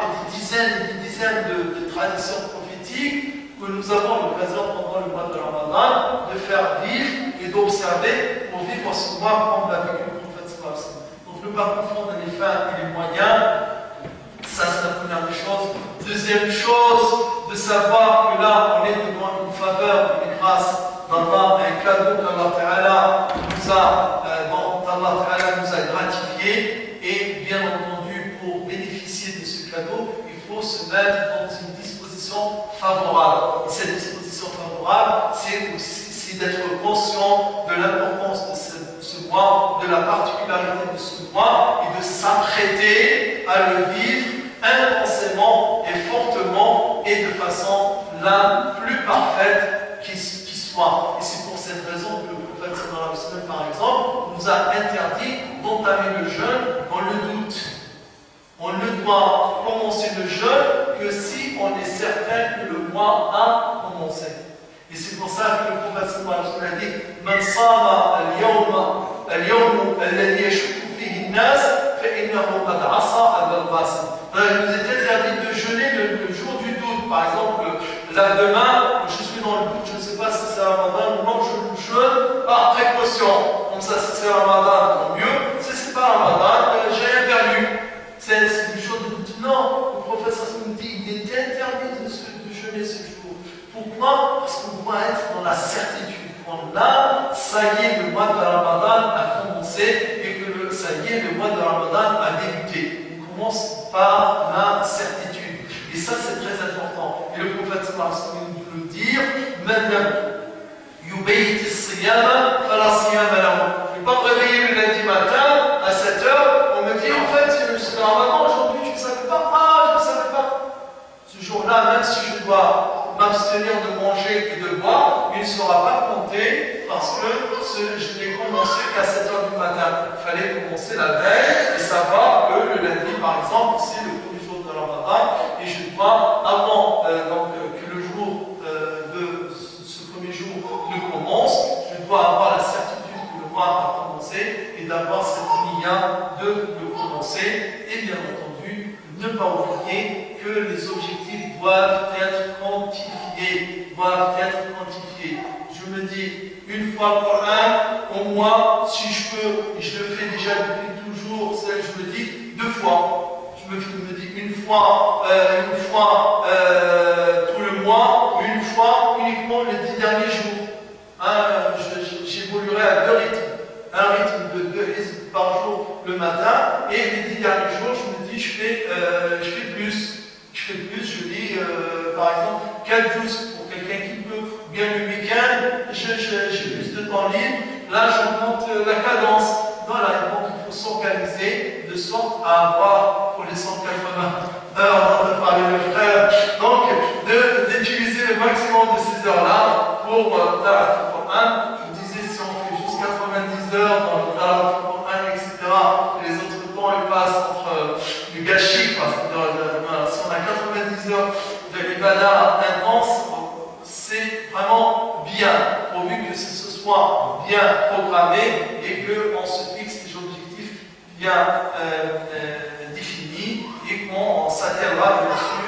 Et des dizaines de traditions prophétiques que nous avons l'occasion pendant le mois de Ramadan de faire vivre et d'observer pour vivre ce mois comme l'a vécu le prophète sallallahu alayhi wa sallam. Donc ne pas confondre les fins et les moyens, ça c'est la première des choses. Deuxième chose, de savoir que là on est devant une faveur, une grâce d'Allah, un cadeau qu'Allah Ta'ala nous a gratifié, et bien entendu pour bénéficier de ce cadeau, il faut se mettre dans une disposition favorable. Et cette disposition favorable, c'est d'être conscient de l'importance de ce mois, de la particularité de ce mois, et de s'apprêter à le vivre intensément et fortement et de façon la plus parfaite qui soit. Et c'est pour cette raison que le prophète sallallahu alayhi wa sallam, par exemple, nous a interdit d'entamer le jeûne dans le doute. On ne doit commencer le jeûne que si on est certain que le mois a commencé. Et c'est pour ça que le prophète sallallahu alayhi wa sallam a dit Man sama al-yawm alladhi yashukku fihi an-nas fa innahu qad asa al-basim. Il nous est interdit de jeûner le jour du doute. Par exemple, là demain, je suis dans le doute, je ne sais pas si c'est Ramadan ou non, je jeûne par précaution. Comme ça, si c'est Ramadan, tant mieux. Si ce n'est pas Ramadan, j'ai rien perdu. C'est une chose de doute. Non, le prophète sallallahu alayhi wa sallam dit il est interdit de Pourquoi? Parce qu'on doit être dans la certitude. Quand là, ça y est, le mois de Ramadan a commencé et que ça y est, le mois de Ramadan a débuté. On commence par la certitude. Et ça, c'est très important. Et le prophète sallallahu alayhi wa sallam nous le dire, je ne vais pas me réveiller le lundi matin à 7 h, on me dit en fait c'est le Ramadan aujourd'hui, tu ne savais pas? Ah, je ne savais pas. Ce jour-là, même si je dois m'abstenir de manger et de boire, il ne sera pas compté parce que je n'ai commencé qu'à 7 h du matin. Il fallait commencer la veille et savoir que le lundi, par exemple, c'est le premier jour de Ramadan et je dois, avant que le jour de ce premier jour ne commence, je dois avoir la certitude que le mois a commencé et d'avoir cette niya de le commencer et bien entendu ne pas oublier que les objectifs doivent être quantifiés, je me dis une fois par an, au moins si je peux, et je le fais déjà depuis toujours, je me dis 2 fois. Je me dis une fois tout le mois, une fois uniquement les 10 derniers jours. J'évoluerai à 2 rythmes. Un rythme de 2 hizb par jour le matin, et les 10 derniers jours, je me dis, je fais plus. Je dis, par exemple, 4 jus pour quelqu'un qui peut, ou bien le week-end, j'ai plus de temps libre, là j'augmente la cadence. Voilà, donc il faut s'organiser de sorte à avoir, pour les 180 heures dont a parlé le frère, donc d'utiliser le maximum de ces heures-là pour Tarat al-Qur'an. Je disais, si on fait juste 90 heures dans le Tarat al-Qur'an, etc., les autres temps ils passent entre du gâchis, quoi. Si on a 90 heures de l'ibada intense, c'est vraiment bien, pourvu que ce soit bien programmé et qu'on se fixe des objectifs bien définis et qu'on s'attiendra bien sûr